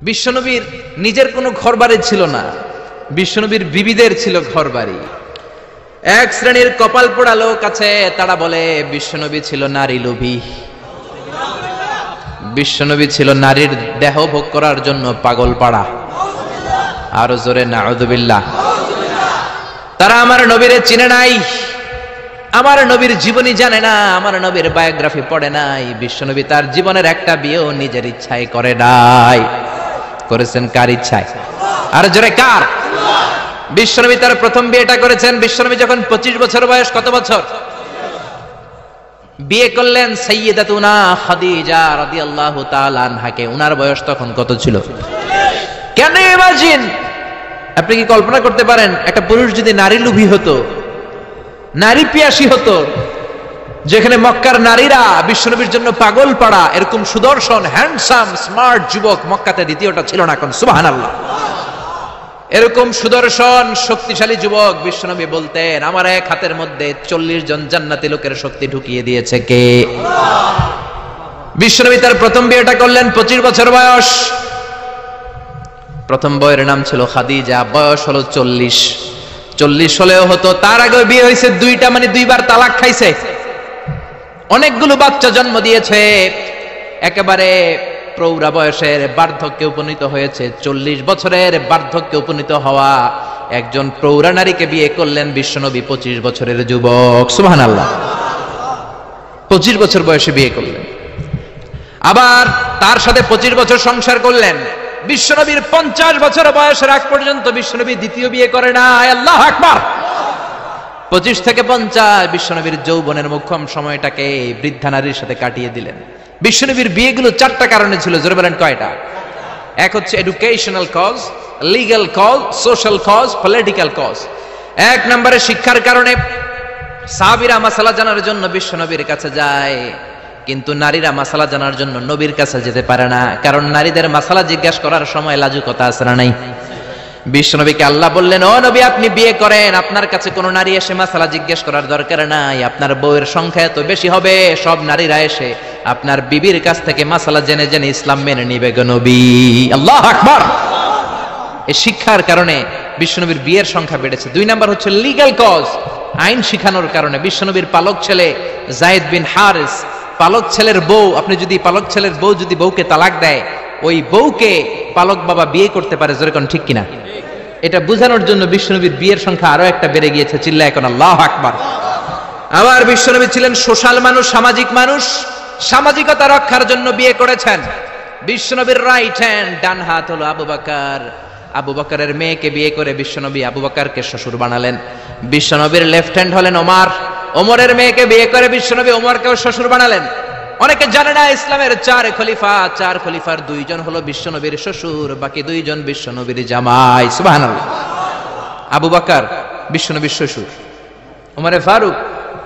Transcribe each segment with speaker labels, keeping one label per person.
Speaker 1: বিশ্বনবীর নিজের কোনো ঘরবাড়ি ছিল না, বিশ্বনবীর বিবিদের ছিল ঘরবাড়ি। এক শ্রেণীর কপাল পোড়া লোক আছে, তারা বলে বিশ্বনবী ছিল নারী লোভী, বিশ্বনবী ছিল নারীর দেহ ভোগ করার জন্য পাগল পাড়া। আরো জোরে নাউযুবিল্লাহ। তারা আমার নবীরে চিনে নাই, আমার নবীর জীবনী জানে না, আমার নবীর বায়োগ্রাফি পড়ে নাই। বিশ্বনবী তার জীবনের একটা বিয়েও নিজের ইচ্ছায় করে নাই, করেছেন কার ইচ্ছায়? আর জোরে কার? বিশ্বনবী তার প্রথম বিয়েটা করেছেন বিশ্বনবী যখন 25 বছর বয়স। কত বছর? বিয়ে করলেন সাইয়্যিদাতুনা খাদিজা রাদিয়াল্লাহু তাআলা আনহাকে। উনার বয়স তখন কত ছিল? কেন ইমাজিন, আপনি কি কল্পনা করতে পারেন একটা পুরুষ যদি নারী লোভী হতো, নারী পিয়াসী হতো, যেখানে মক্কার নারীরা বিশ্বনবীর জন্য পাগল পাড়া, এরকম সুদর্শন হ্যান্ডসাম স্মার্ট যুবক মক্কাতে দ্বিতীয়টা ছিল না। এখন সুবহানাল্লাহ। এরকম সুদর্শন শক্তিশালী যুবক বিশ্বনবী বলতেন, আমার এক হাতের মধ্যে 40 জন জান্নাতি লোকের শক্তি ঢুকিয়ে দিয়েছে কে? বিশ্বনবী তার প্রথম বিয়েটা করলেন 25 বছর বয়স। প্রথম বউয়ের নাম ছিল খাদিজা, বয়স হলো 40 হলেও হতো। তার আগে বিয়ে হয়েছে দুইটা, মানে দুইবার তালাক খাইছে, অনেকগুলো বাচ্চা জন্ম দিয়েছে, একেবারে প্রৌঢ়া বয়সের বার্ধক্যে উপনীত হয়েছে। 40 বছরের বার্ধক্যে উপনীত হওয়া একজন প্রৌঢ়া নারীকে বিয়ে করলেন বিশ্বনবী, 25 বছরের যুবক। সুবহানাল্লাহ। 25 বছর বয়সে বিয়ে করলেন, আবার তার সাথে 25 বছর সংসার করলেন। বিশ্বনবীর 50 বছর বয়সের আগ পর্যন্ত বিশ্বনবী দ্বিতীয় বিয়ে করে না। আল্লাহু আকবার। 25 থেকে 50 বিশ্বনবীর যৌবনের মুখ্যম সময়টাকে বৃদ্ধা নারীর সাথে কাটিয়ে দিলেন। বিশ্বনবীর বিয়েগুলো 4টা কারণে ছিল। জোরে বলেন কয়টা? এক হচ্ছে educational cause, legal cause, social cause, political cause. এক নম্বরে শিক্ষার কারণে। সাহাবীরা মাসালা জানার জন্য বিশ্বনবীর কাছে যায়, কিন্তু নারীরা মাসালা জানার জন্য নবীর কাছে যেতে পারে না, কারণ নারীদের মাসালা জিজ্ঞাসা করার সময় লাজুকতা আছে না নাই? বিশ্বনবীকে আল্লাহ বললেন, ও নবী আপনি বিয়ে করেন, আপনার কাছে কোনো নারী এসে মাসালা জিজ্ঞেস করার দরকার নাই, আপনার বউয়ের সংখ্যা এত বেশি হবে, সব নারীরা এসে আপনার বিবির কাছ থেকে মাসালা জেনে জেনে ইসলাম মেনে নিবে গো নবী। আল্লাহু আকবার। এই শিক্ষার কারণে বিশ্বনবীর বিয়ের সংখ্যা বেড়েছে। 2 নাম্বার হচ্ছে লিগ্যাল কজ, আইন শিখানোর কারণে। বিশ্বনবীর পালক ছেলে যায়েদ বিন হারিস, পালক ছেলের বউ, আপনি যদি পালক ছেলের বউ যদি বউকে তালাক দেয়, ওই বউকে পালক বাবা বিয়ে করতে পারে। জোরে কোন ঠিক কিনা? এটা বোঝানোর জন্য বিশ্বনবীর বিয়ের সংখ্যা আরো একটা বেড়ে গিয়েছে। চিল্লায় এখন আল্লাহু আকবার। আবার বিশ্বনবী ছিলেন সোশ্যাল মানুষ, সামাজিক মানুষ, সামাজিকতা রক্ষার জন্য বিয়ে করেছেন। বিশ্বনবীর রাইট হ্যান্ড, ডান হাত হলো আবু বকর। আবু বকরের মেয়েকে বিয়ে করে বিশ্বনবী আবু বকরকে শ্বশুর বানালেন। বিশ্বনবীর লেফট হ্যান্ড হলেন ওমর। ওমরের মেয়েকে বিয়ে করে বিশ্বনবী ওমরকেও শ্বশুর বানালেন। অনেকে জানে না ইসলামের 4 খলিফা, 4 খলিফার 2 জন হলো বিশ্বনবীর শ্বশুর, বাকি 2 জন বিশ্বনবীর জামাই। সুবহানাল্লাহ। আবু বকর বিশ্বনবীর শ্বশুর, ওমরে ফারুক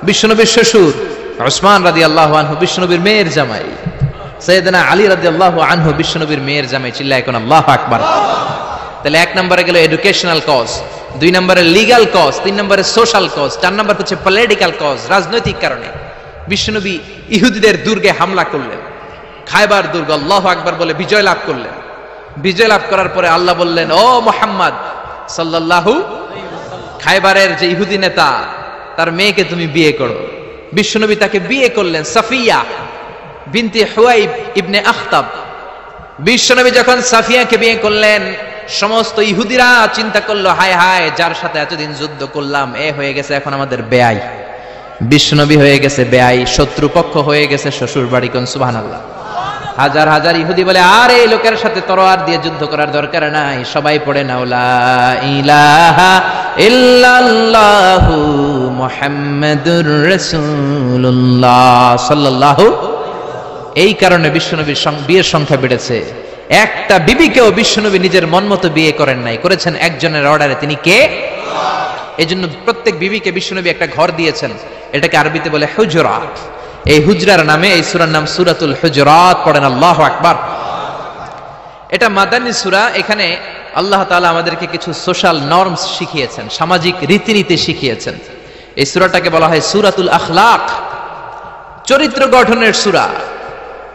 Speaker 1: বিশ্বনবীর শ্বশুর, উসমান রাদিয়াল্লাহু আনহু বিশ্বনবীর মেয়ের জামাই, সাইয়েদনা আলী রাদিয়াল্লাহু আনহু বিশ্বনবীর মেয়ের জামাই। চিল্লায় এখন আল্লাহু আকবার। তাহলে 1 নম্বরে গেল এডুকেশনাল কজ, 2 নম্বরে লিগ্যাল কজ, 3 নম্বরে সোশ্যাল কজ, 4 নম্বর হচ্ছে পলিটিক্যাল কজ, রাজনৈতিক কারণে। বিশ্বনবী ইহুদিদের দুর্গে হামলা করলেন, খায়বার দুর্গ, আল্লাহু আকবার বলে বিজয় লাভ করলেন। বিজয় লাভ করার পরে আল্লাহ বললেন, ও মুহাম্মদ সাল্লাল্লাহু, খায়বারের যে ইহুদি নেতা তার মেয়েকে তুমি বিয়ে করো। বিশ্বনবী তাকে বিয়ে করলেন, সাফিয়া বিনতে হুয়াইব ইবনে আখতাব। বিশ্বনবী যখন সাফিয়াকে বিয়ে করলেন, সমস্ত ইহুদিরা চিন্তা করলো, হায় হায়, যার সাথে এতদিন যুদ্ধ করলাম এ হয়ে গেছে এখন আমাদের বেয়াই। বিশ্বনবী হয়ে গেছে বেয়াই, শত্রুপক্ষ হয়ে গেছে শ্বশুর বাড়ি। কোন সুবহানাল্লাহ। হাজার হাজার ইহুদি বলে, আর এই লোকের সাথে তরোয়ার দিয়ে যুদ্ধ করার দরকার নাই, সবাই পড়ে নাও লা ইলাহা ইল্লাল্লাহু মুহাম্মাদুর রাসূলুল্লাহ সাল্লাল্লাহু। এই কারণে বিশ্বনবীর বিয়ের সংখ্যা বেড়েছে। একটা বিবিকেও বিশ্বনবী নিজের মন মতো বিয়ে করেন নাই, করেছেন একজনের অর্ডারে। তিনি কে? এজন্য প্রত্যেক বিবিকে বিশ্বনবী একটা ঘর দিয়েছেন, এটাকে আরবিতে বলে হুজরাত। এই হুজরার নামে এই সূরার নাম সূরাতুল হুজরাত। পড়েন আল্লাহু আকবার। এটা মাদানী সূরা। এখানে আল্লাহ তাআলা আমাদেরকে কিছু সোশ্যাল নরমস শিখিয়েছেন, সামাজিক রীতিনীতি শিখিয়েছেন। এই সূরাটাকে বলা হয় সূরাতুল আখলাক, চরিত্র গঠনের সূরা।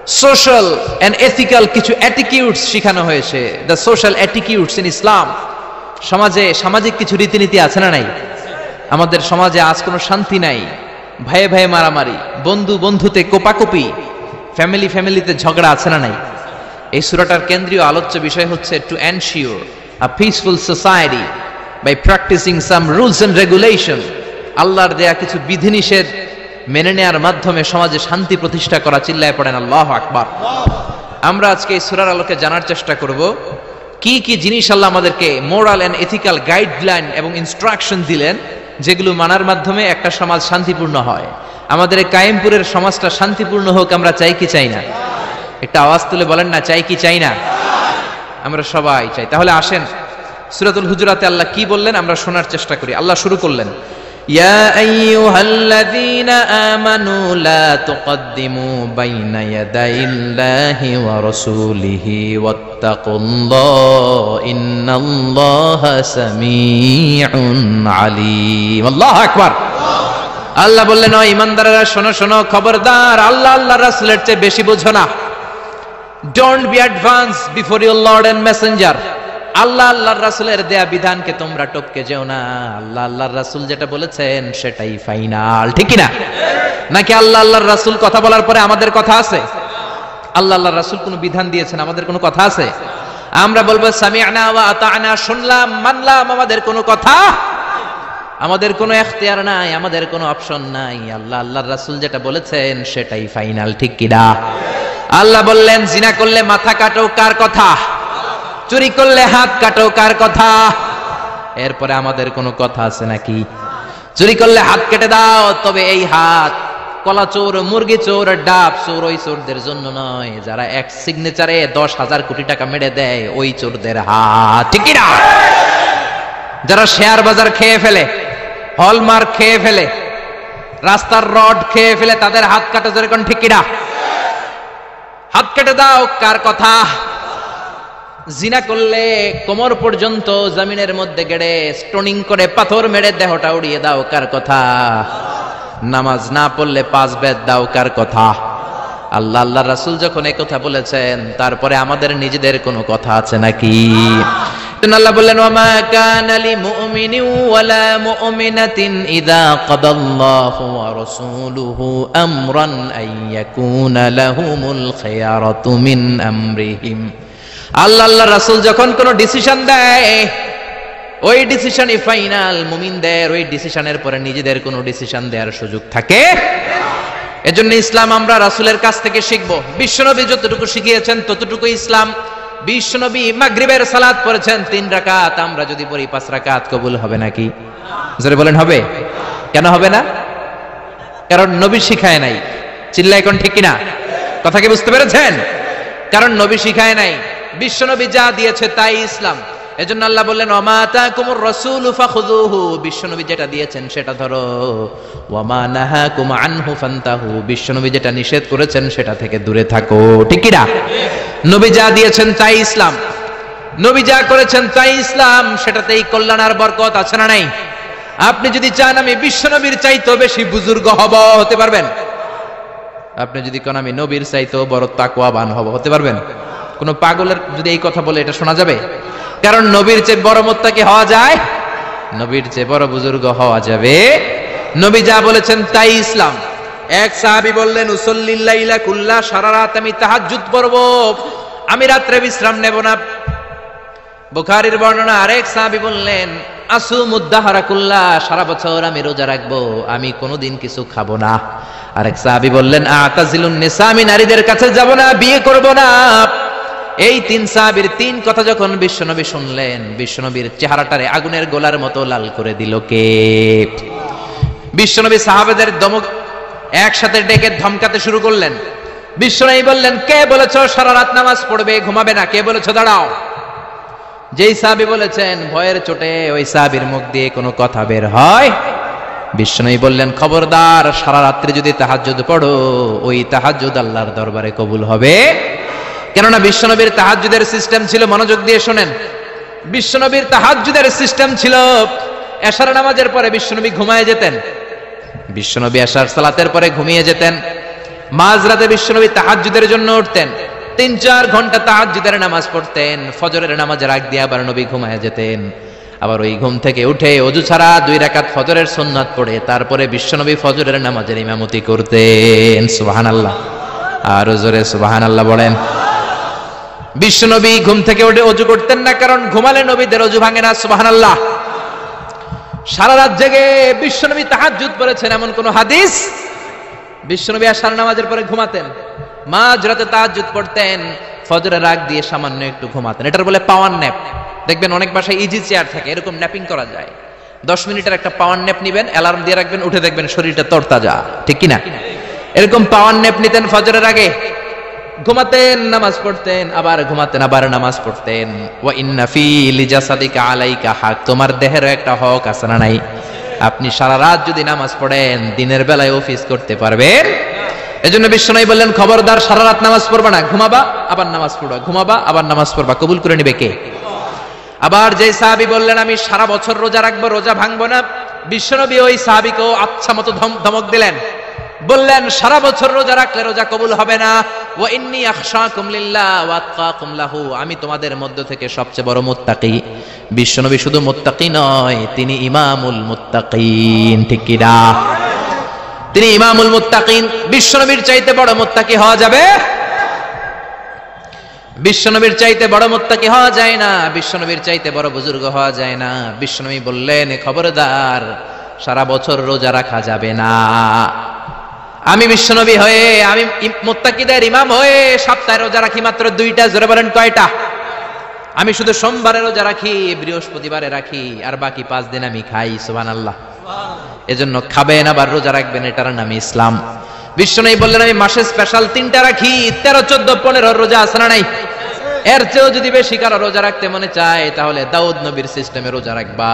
Speaker 1: সোশ্যাল এন্ড এথিক্যাল কিছু অ্যাটিটিউডস শেখানো হয়েছে, দ্য সোশ্যাল অ্যাটিটিউডস ইন ইসলাম। সমাজে সামাজিক কিছু রীতিনীতি আছে না নাই? আমাদের সমাজে আজ কোনো শান্তি নাই, ভাইয়ে ভাইয়ে মারামারি, বন্ধু বন্ধুতে কোপাকুপি, ফ্যামিলি ফ্যামিলিতে ঝগড়া আছে না নাই? এই সূরাটার কেন্দ্রীয় আলোচ্য বিষয় হচ্ছে to ensure a peaceful society by practicing some rules and regulation. আল্লাহর দেয়া কিছু বিধিনিষেধ মেনে নেওয়ার মাধ্যমে সমাজে শান্তি প্রতিষ্ঠা করা। চিল্লায় পড়েন আল্লাহু আকবার। আমরা আজকে এই সূরার আলোকে জানার চেষ্টা করব কি কি জিনিস আল্লাহ আমাদেরকে মোরাল এন্ড এথিক্যাল গাইডলাইন এবং ইনস্ট্রাকশন দিলেন, যেগুলো মানার মাধ্যমে একটা সমাজ শান্তিপূর্ণ হয়। আমাদের এই কায়েমপুরের সমাজটা শান্তিপূর্ণ হোক আমরা চাই কি চাই না? একটা আওয়াজ তুলে বলেন না, চাই কি চাই না? আমরা সবাই চাই। তাহলে আসেন সূরাতুল হুজুরাতে আল্লাহ কি বললেন আমরা শোনার চেষ্টা করি। আল্লাহ শুরু করলেন, ইয়া আইয়ুহাল্লাযীনা আমানু লা তুকদ্দিমু বাইনা ইয়াদাইল্লাহি ওয়া রাসূলিহি ওয়াত্তাকুল্লাহ ইন্নাল্লাহা সামিউন আলীম। আল্লাহু আকবার। আল্লাহ বললেন, ও ঈমানদাররা শোনো শোনো, খবরদার আল্লাহ আল্লাহর রাসূলের চেয়ে বেশি বোঝো না। Don't be advance before your lord and messenger. Allah আল্লাহর রাসূলের দেয়া বিধানকে তোমরা টপকে যেও না। আল্লাহ আল্লাহর রাসূল যেটা বলেছেন সেটাই ফাইনাল, ঠিক কি না? নাকি আল্লাহ আল্লাহর রাসূল কথা বলার পরে আমাদের কথা আছে? আল্লাহ আল্লাহর রাসূল কোনো বিধান দিয়েছেন, আমাদের কোনো কথা আছে? আমরা বলবো সামি'না ওয়া আতা'না, শুনলাম মানলাম, আমাদের কোনো কথা, আমাদের কোনো এখতিয়ার নাই, আমাদের কোনো অপশন নাই। আল্লাহ আল্লাহর রাসূল যেটা বলেছেন সেটাই ফাইনাল, ঠিক কি না? আল্লাহ বললেন, জিনা করলে মাথা কাটো, কার কথা? চুরি করলে হাত কাটো, কার কথা? এরপরে আমাদের কোনো কথা আছে নাকি? চুরি করলে হাত কেটে দাও, তবে এই হাত কলা চোর, মুরগি চোর, ডাব চোর ওই চোরদের জন্য নয়, যারা এক সিগনেচারে 10,000 কোটি টাকা মেরে দেয় ওই চোরদের হাত, ঠিক কি না? যারা শেয়ার বাজার খেয়ে ফেলে, হলমার্ক খেয়ে ফেলে, রাস্তার রড খেয়ে ফেলে, তাদের হাত কাটা, যেরকম ঠিক কি না? হাত কেটে দাও, কার কথা? জিনা করলে কোমর পর্যন্ত জমিনের মধ্যে গেড়ে স্টোনিং করে পাথর মেরে দেহটা উড়িয়ে দাও, কার কথা? নামাজ না পড়লে 5 বেদ দাও, কার কথা? আল্লাহ আল্লাহর রাসূল যখন এই কথা বলেছেন, তারপরে আমাদের নিজেদের কোনো কথা আছে নাকি? আল্লাহ বললেন, ওয়ামা কানা লিমুমিনিন ওয়ালা মুমিনাতিন ইযা কাদাল্লাহু ওয়া রাসূলুহু আমরান আইয়াকুনা লাহুমুল খিয়ারাতু মিন আমরিহিম। আল্লাহ আল্লাহর রাসূল যখন কোনো ডিসিশন দেয়, ওই ডিসিশনই ফাইনাল। মুমিনদের ওই ডিসিশনের পরে নিজেদের কোনো ডিসিশন দেওয়ার সুযোগ থাকে? এজন্য ইসলাম আমরা রাসূলের কাছ থেকে শিখব। বিশ্বনবী যতটুকু শিখিয়েছেন ততটুকু ইসলাম। বিশ্বনবী মাগরিবের সালাত পড়েছেন 3 রাকাত, আমরা যদি পড়ি 5 রাকাত, কবুল হবে নাকি? জোরে বলেন হবে? কেন হবে না? কারণ নবী শিখায় নাই। চিল্লায় কোন ঠিক কিনা? কথা কি বুঝতে পেরেছেন? কারণ নবী শিখায় নাই, বিশ্বনবী যা দিয়েছে তাই ইসলাম। এজন্য আল্লাহ বললেন, ওয়া মা আতাকুমুর রাসূলু ফাখুযুহু, বিশ্বনবী যেটা দিয়েছেন সেটা ধরো। ওয়া মা নাহাকুম আনহু ফান্তাহু, বিশ্বনবী যেটা নিষেধ করেছেন সেটা থেকে দূরে থাকো, ঠিক কি না? নবী যা দিয়েছেন তাই ইসলাম, নবী যা করেছেন তাই ইসলাম, সেটাতেই কল্যাণ আর বরকত আছে না নাই? আপনি যদি চান আমি বিশ্বনবীর চাইতেও বেশি বুজুর্গ হব, হতে পারবেন? আপনি যদি কোন আমি নবীর চাইতেও বড় তাকওয়াবান হব, হতে পারবেন? কোন পাগলের যদি এই কথা বলে এটা শোনা যাবে? কারণ নবীর চেয়ে বড় মুত্তাকি হওয়া যায়, নবীর চেয়ে বড় বুজুর্গ হওয়া যাবে। নবী যা বলেছেন তাই ইসলাম। এক সাহাবী বললেন, উসাল্লিল লাইলা কুল্লা, সারা রাত আমি তাহাজ্জুদ পড়ব, আমি রাত্রে বিশ্রাম নেব না। বুখারীর বর্ণনা। আরেক সাহাবী বললেন, আসুমুদ দাহরা কুল্লা, সারা বছর আমি রোজা রাখবো, আমি কোনোদিন কিছু খাবো না। আরেক সাহাবী বললেন, আতাজিলুন নিসা, আমি নারীদের কাছে যাব না, বিয়ে করব না। এই 3 সাহাবীর 3 কথা যখন বিশ্বনবী শুনলেন, বিশ্বনবীর চেহারাটারে আগুনের গোলার মতো লাল করে দিল কে? বিশ্বনবী সাহাবাদের দমক একসাথে ডেকে ধমকাতে শুরু করলেন। বিশ্বনবী বললেন, কে বলেছো সারা রাত নামাজ পড়বে, ঘুমাবে না? কে বলেছো দাঁড়াও? যেই সাহাবী বলেছেন, ভয়ের চোটে ওই সাহাবীর মুখ দিয়ে কোনো কথা বের হয়? বিশ্বনবী বললেন, খবরদার, সারা রাত্রি যদি তাহাজ্জুদ পড়ো, ওই তাহাজ্জুদ আল্লাহর দরবারে কবুল হবে। কেননা বিশ্বনবীর তাহাজ্জুদের সিস্টেম ছিল, মনোযোগ দিয়ে শোনেন, বিশ্বনবীর তাহাজ্জুদের সিস্টেম ছিল, এশার নামাজের পরে বিশ্বনবী ঘুমায় যেতেন, বিশ্বনবী এশার সালাতের পরে ঘুমিয়ে যেতেন। মাঝরাতে বিশ্বনবী তাহাজ্জুদের জন্য উঠতেন, 3-4 ঘন্টা তাহাজ্জুদের নামাজ পড়তেন, ফজরের নামাজের আগ দিয়ে আবার নবী ঘুমায় যেতেন। আবার ওই ঘুম থেকে উঠে ওযু ছাড়া 2 রাকাত ফজরের সুন্নাত পড়ে তারপরে বিশ্বনবী ফজরের নামাজের ইমামতি করতেন। সুবহানাল্লাহ, আর জোরে সুবহানাল্লাহ বলেন। বিশ্বনবী ঘুম থেকে উঠে ওযু করতেন না, কারণ ঘুমালে নবীদের ওযু ভাঙে না। সুবহানাল্লাহ। সারা রাত জেগে বিশ্বনবী তাহাজ্জুদ পড়েছেন এমন কোন হাদিস? বিশ্বনবী আশার নামাজের পরে ঘুমাতেন, মাঝরাতে তাহাজ্জুদ পড়তেন, ফজরের আগ দিয়ে সামান্য একটু ঘুমাতেন। এটার বলে পাওয়ার ন্যাপ। দেখবেন অনেক বাসায় ইজি চেয়ার থাকে, এরকম ন্যাপিং করা যায়। 10 মিনিটের একটা পাওয়ার ন্যাপ নিবেন, অ্যালার্ম দিয়ে রাখবেন, উঠে দেখবেন শরীরটা তরতাজা, ঠিক কিনা? এরকম পাওয়ার ন্যাপ নিতেন ফজরের আগে, ঘুমাতেন, নামাজ পড়তেন, আবার ঘুমাতেন, আবার নামাজ পড়তেন। ওয়া ইন্না ফি লিজাসাদিকা আলাইকা হক, তোমার দেহেরও একটা হক আছে না নাই? আপনি সারা রাত যদি নামাজ পড়েন দিনের বেলায় অফিস করতে পারবেন? এজন্য বিশ্বনবী বললেন, খবরদার সারা রাত নামাজ পড়বা না, ঘুমাবা আবার নামাজ পড়বা, ঘুমাবা আবার নামাজ পড়বা। কবুল করে নিবে কে? আবার যে সাহাবী বললেন আমি সারা বছর রোজা রাখবো, রোজা ভাঙবো না, বিশ্বনবী ওই সাহাবীকেও আচ্ছা মতো ধমক দিলেন, বললেন সারা বছর রোজা রাখলে রোজা কবুল হবে না। ওয়া ইন্নী আখশাকুম লিল্লাহ ওয়া আতকাকুম লাহু, আমি তোমাদের মধ্য থেকে সবচেয়ে বড় মুত্তাকি। বিশ্বনবী শুধু মুত্তাকি নয়, তিনি ইমামুল মুত্তাকিন, ঠিক কি না? তিনি ইমামুল মুত্তাকিন। বিশ্বনবীর চাইতে বড় মুত্তাকি হওয়া যাবে? বিশ্বনবীর চাইতে বড় মুত্তাকি হওয়া যায় না, বিশ্বনবীর চাইতে বড় বুজুর্গ হওয়া যায় না। বিশ্বনবী বললেন, খবরদার সারা বছর রোজা রাখা যাবে না। আমি বিশ্বনবী হয়ে, আমি মুত্তাকিদের ইমাম হয়ে সপ্তাহে রোজা রাখি মাত্র 2টা। জোরে বলেন কয়টা? আমি শুধু সোমবারে রোজা রাখি, বৃহস্পতিবারে রাখি, আর বাকি 5 দিন আমি খাই। সুবহানাল্লাহ। এজন্য খাবেন আবার রোজা রাখবেন, এটার নাম ইসলাম। বিশ্বনবী বললেন, আমি মাসে স্পেশাল 3টা রাখি, 13, 14, 15 রোজা আছে না নাই? এর চেয়েও যদি বেশি কারো রোজা রাখতে মনে চায় তাহলে দাউদ নবীর সিস্টেমে রোজা রাখবা।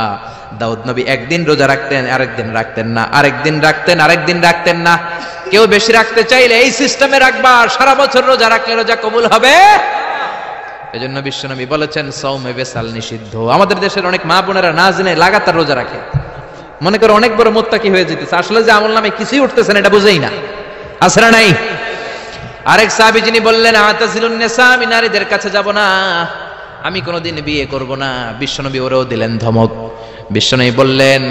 Speaker 1: দাউদ নবী একদিন রোজা রাখতেন, আরেকদিন রাখতেন না, আরেকদিন রাখতেন, আরেকদিন রাখতেন না। কেউ বেশি রাখতে চাইলে এই সিস্টেমে রাখবা, সারা বছর রোজা রাখলে রোজা কবুল হবে। এজন্য বিশ্বনবী বলেছেন সাওমে বেসাল নিষিদ্ধ। আমাদের দেশের অনেক মা বোনেরা না জেনে লাগাতার রোজা রাখে, মনে করে অনেক বড় মুত্তাকি হয়ে যেতেছে, আসলে যে আমল নামে কিছুই উঠতেছে না এটা বুঝেই না। আছে না নাই? আরেক সাহাবী যিনি বললেন, আতাজিলুন নিসা, আমি নারীদের কাছে যাব না, আমি কোনোদিন বিয়ে করব না। বিশ্বনবী ওরেও দিলেন ধমক। বিশ্বনবী বললেন,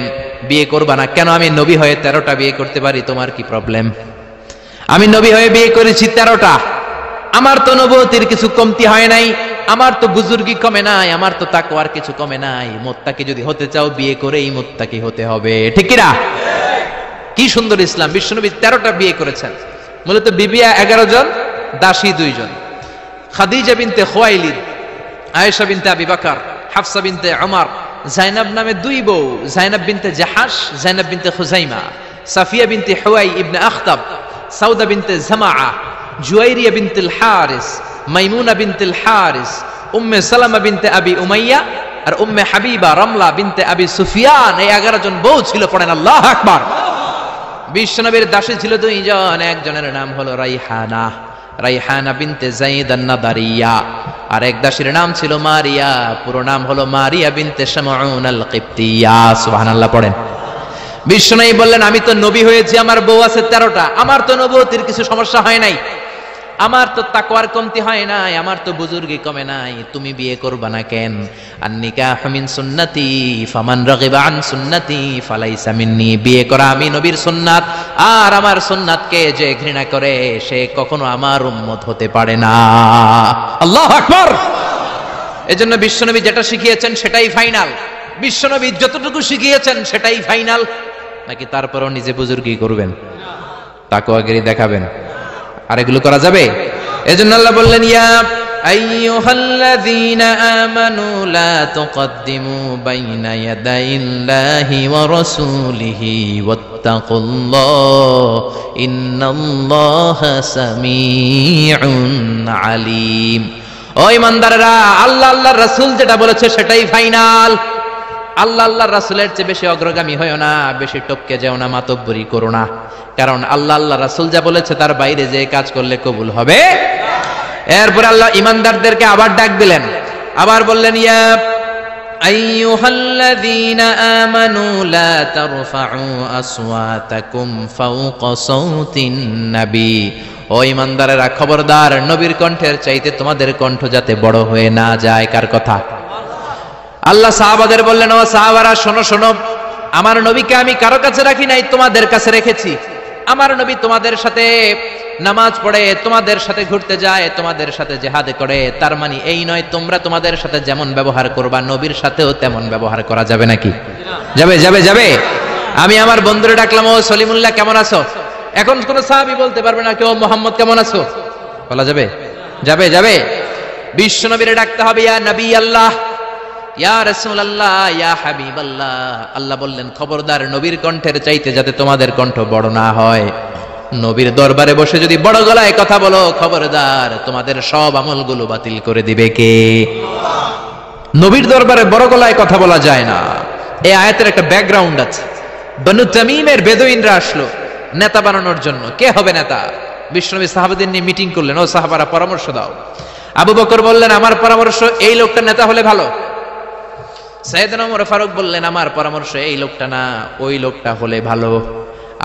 Speaker 1: বিয়ে করবা না কেন? আমি নবী হয়ে 13টা বিয়ে করতে পারি, তোমার কি প্রবলেম? আমি নবী হয়ে বিয়ে করেছি 13টা, আমার তো নবুয়তির কিছু কমতি হয় নাই, আমার তো বুজুর্গি কমে নাই, আমার তো তাকওয়ার কিছু কমে নাই। মুত্তাকি যদি হতে চাও বিয়ে করেই মুত্তাকি হতে হবে, ঠিক কি না? কি সুন্দর ইসলাম! বিশ্বনবী 13টা বিয়ে করেছেন। মূলত বিবিয়া 11 জন, দাসী 2 জন। খাদিজা বিনতে খুয়াইলিদ, আয়েশা বিনতে আবি বকর, হাফসা বিনতে উমর, জাইনাব নামে 2 বউ, জাইনাব বিনতে জাহাশ, জাইনাব বিনতে খুজাইমা, সাফিয়া বিনতে হুয়াই ইবনে আখতাব, সাউদা বিনতে জামাআ, জুয়াইরিয়া বিনতুল হারিস, মাইমুনা বিনতুল হারিস, উম্মে সালামা বিনতে আবি উমাইয়া, আর উম্মে হাবিবা রামলা বিনতে আবি সুফিয়ান। এই 11 জন বউ ছিল। পড়েন আল্লাহু আকবার। বিশ্বনবীর দাসী ছিল 2 জন, একজনের নাম হলো রাইহানা, রাইহানা বিনতে যায়েদ আন-নাদারিয়া, আর এক দাসীর নাম ছিল মারিয়া, পুরো নাম হলো মারিয়া বিনতে শামউন আল-কিবতিয়া। সুবহানাল্লাহ পড়েন। বিশ্বনবী বললেন, আমি তো নবী হয়েছি, আমার বউ আছে 13টা, আমার তো নবুয়তির কিছু সমস্যা হয় নাই, আমার তো তাকওয়ার কমতি হয় নাই, আমার তো বুজুর্গি কমে নাই, তুমি বিয়ে করবা না কেন? আন-নিকাহু মিন সুন্নতি ফামান রাগিবা আন সুন্নতি ফালাইসা মিন্নি। বিয়ে করা আমি নবীর সুন্নাত, আর আমার সুন্নাতকে যে ঘৃণা করে সে কখনো আমার উম্মত হতে পারে না। আল্লাহু আকবার। এজন্য বিশ্বনবী যেটা শিখিয়েছেন সেটাই ফাইনাল। বিশ্বনবী যতটুকু শিখিয়েছেন সেটাই ফাইনাল। নাকি তারপরও নিজে বুজুর্গি করবেন, তাকওয়াগিরি দেখাবেন? আর এগুলো করা যাবে? এজন্য আল্লাহ বললেন, ইয়া আইয়ুহাল্লাযীনা আমানু লা তুকদ্দিমু বাইনা ইয়াদাইল্লাহি ওয়া রাসূলিহি ওয়াত্তাকুল্লাহ ইন্নাল্লাহা সামিউন আলীম। ও ঈমানদাররা, আল্লাহ আল্লাহর রাসূল যেটা বলেছে সেটাই ফাইনাল। আল্লাহ আল্লাহর রাসূলের চেয়ে বেশি অগ্রগামী হয়ো না, বেশি টপকে যেও না, মাতব্বরি করো না। কারণ আল্লাহ আল্লাহ রাসূল যা বলেছে তার বাইরে যে কাজ করলে কবুল হবে। এরপর আল্লাহ ঈমানদারদেরকে আবার ডাক দিলেন, আবার বললেন, ইয়া আইয়ুহাল্লাযীনা আমানু লা তারফাউ আসওয়াতাকুম ফাওকা সাওতিন নবী, ও ঈমানদারেরা খবরদার, নবীর কণ্ঠের চাইতে তোমাদের কণ্ঠ যাতে বড় হয়ে না যায়। কার কথা? আল্লাহ সাহাবাদের বললেন, ও সাহাবারা শোনো শোনো, আমার নবীকে আমি কারো কাছে রাখি নাই, তোমাদের কাছে রেখেছি। আমার নবী তোমাদের সাথে নামাজ পড়ে, তোমাদের সাথে ঘুরতে যায়, তোমাদের সাথে জিহাদ করে। তার মানে এই নয় তোমরা তোমাদের সাথে যেমন ব্যবহার করবা নবীর সাথেও তেমন ব্যবহার করা যাবে নাকি? যাবে যাবে যাবে। আমি আমার বন্ধুরে ডাকলাম, ও সলিমুল্লাহ কেমন আছো? এখন কোন সাহাবী বলতে পারবে না কেউ মোহাম্মদ কেমন আছো, বলা যাবে? যাবে যাবে। বিশ্ব নবীরে ডাকতে হবে, ইয়া নবী আল্লাহ, ইয়া রাসূলুল্লাহ, ইয়া হাবিবাল্লাহ। আল্লাহ বললেন, খবরদার, নবীর কণ্ঠের চাইতে যাতে তোমাদের কণ্ঠ বড় না হয়। নবীর দরবারে বসে যদি বড় গলায় কথা বলো, খবরদার, তোমাদের সব আমলগুলো বাতিল করে দিবে কে? নবীর দরবারে বড় গলায় কথা বলা যায় না। এই আয়াতের একটা ব্যাকগ্রাউন্ড আছে। বনু তামিমের বেদুইনরা আসলো নেতা বানানোর জন্য। কে হবে নেতা? বিশ্বনবী সাহাবাদের নিয়ে মিটিং করলেন, ও সাহাবারা পরামর্শ দাও। আবু বকর বললেন, আমার পরামর্শ এই লোকটা নেতা হলে ভালো। সাইয়েদনা ওমর ফারুক বললেন, আমার পরামর্শ এই লোকটা না, ওই লোকটা হলে ভালো।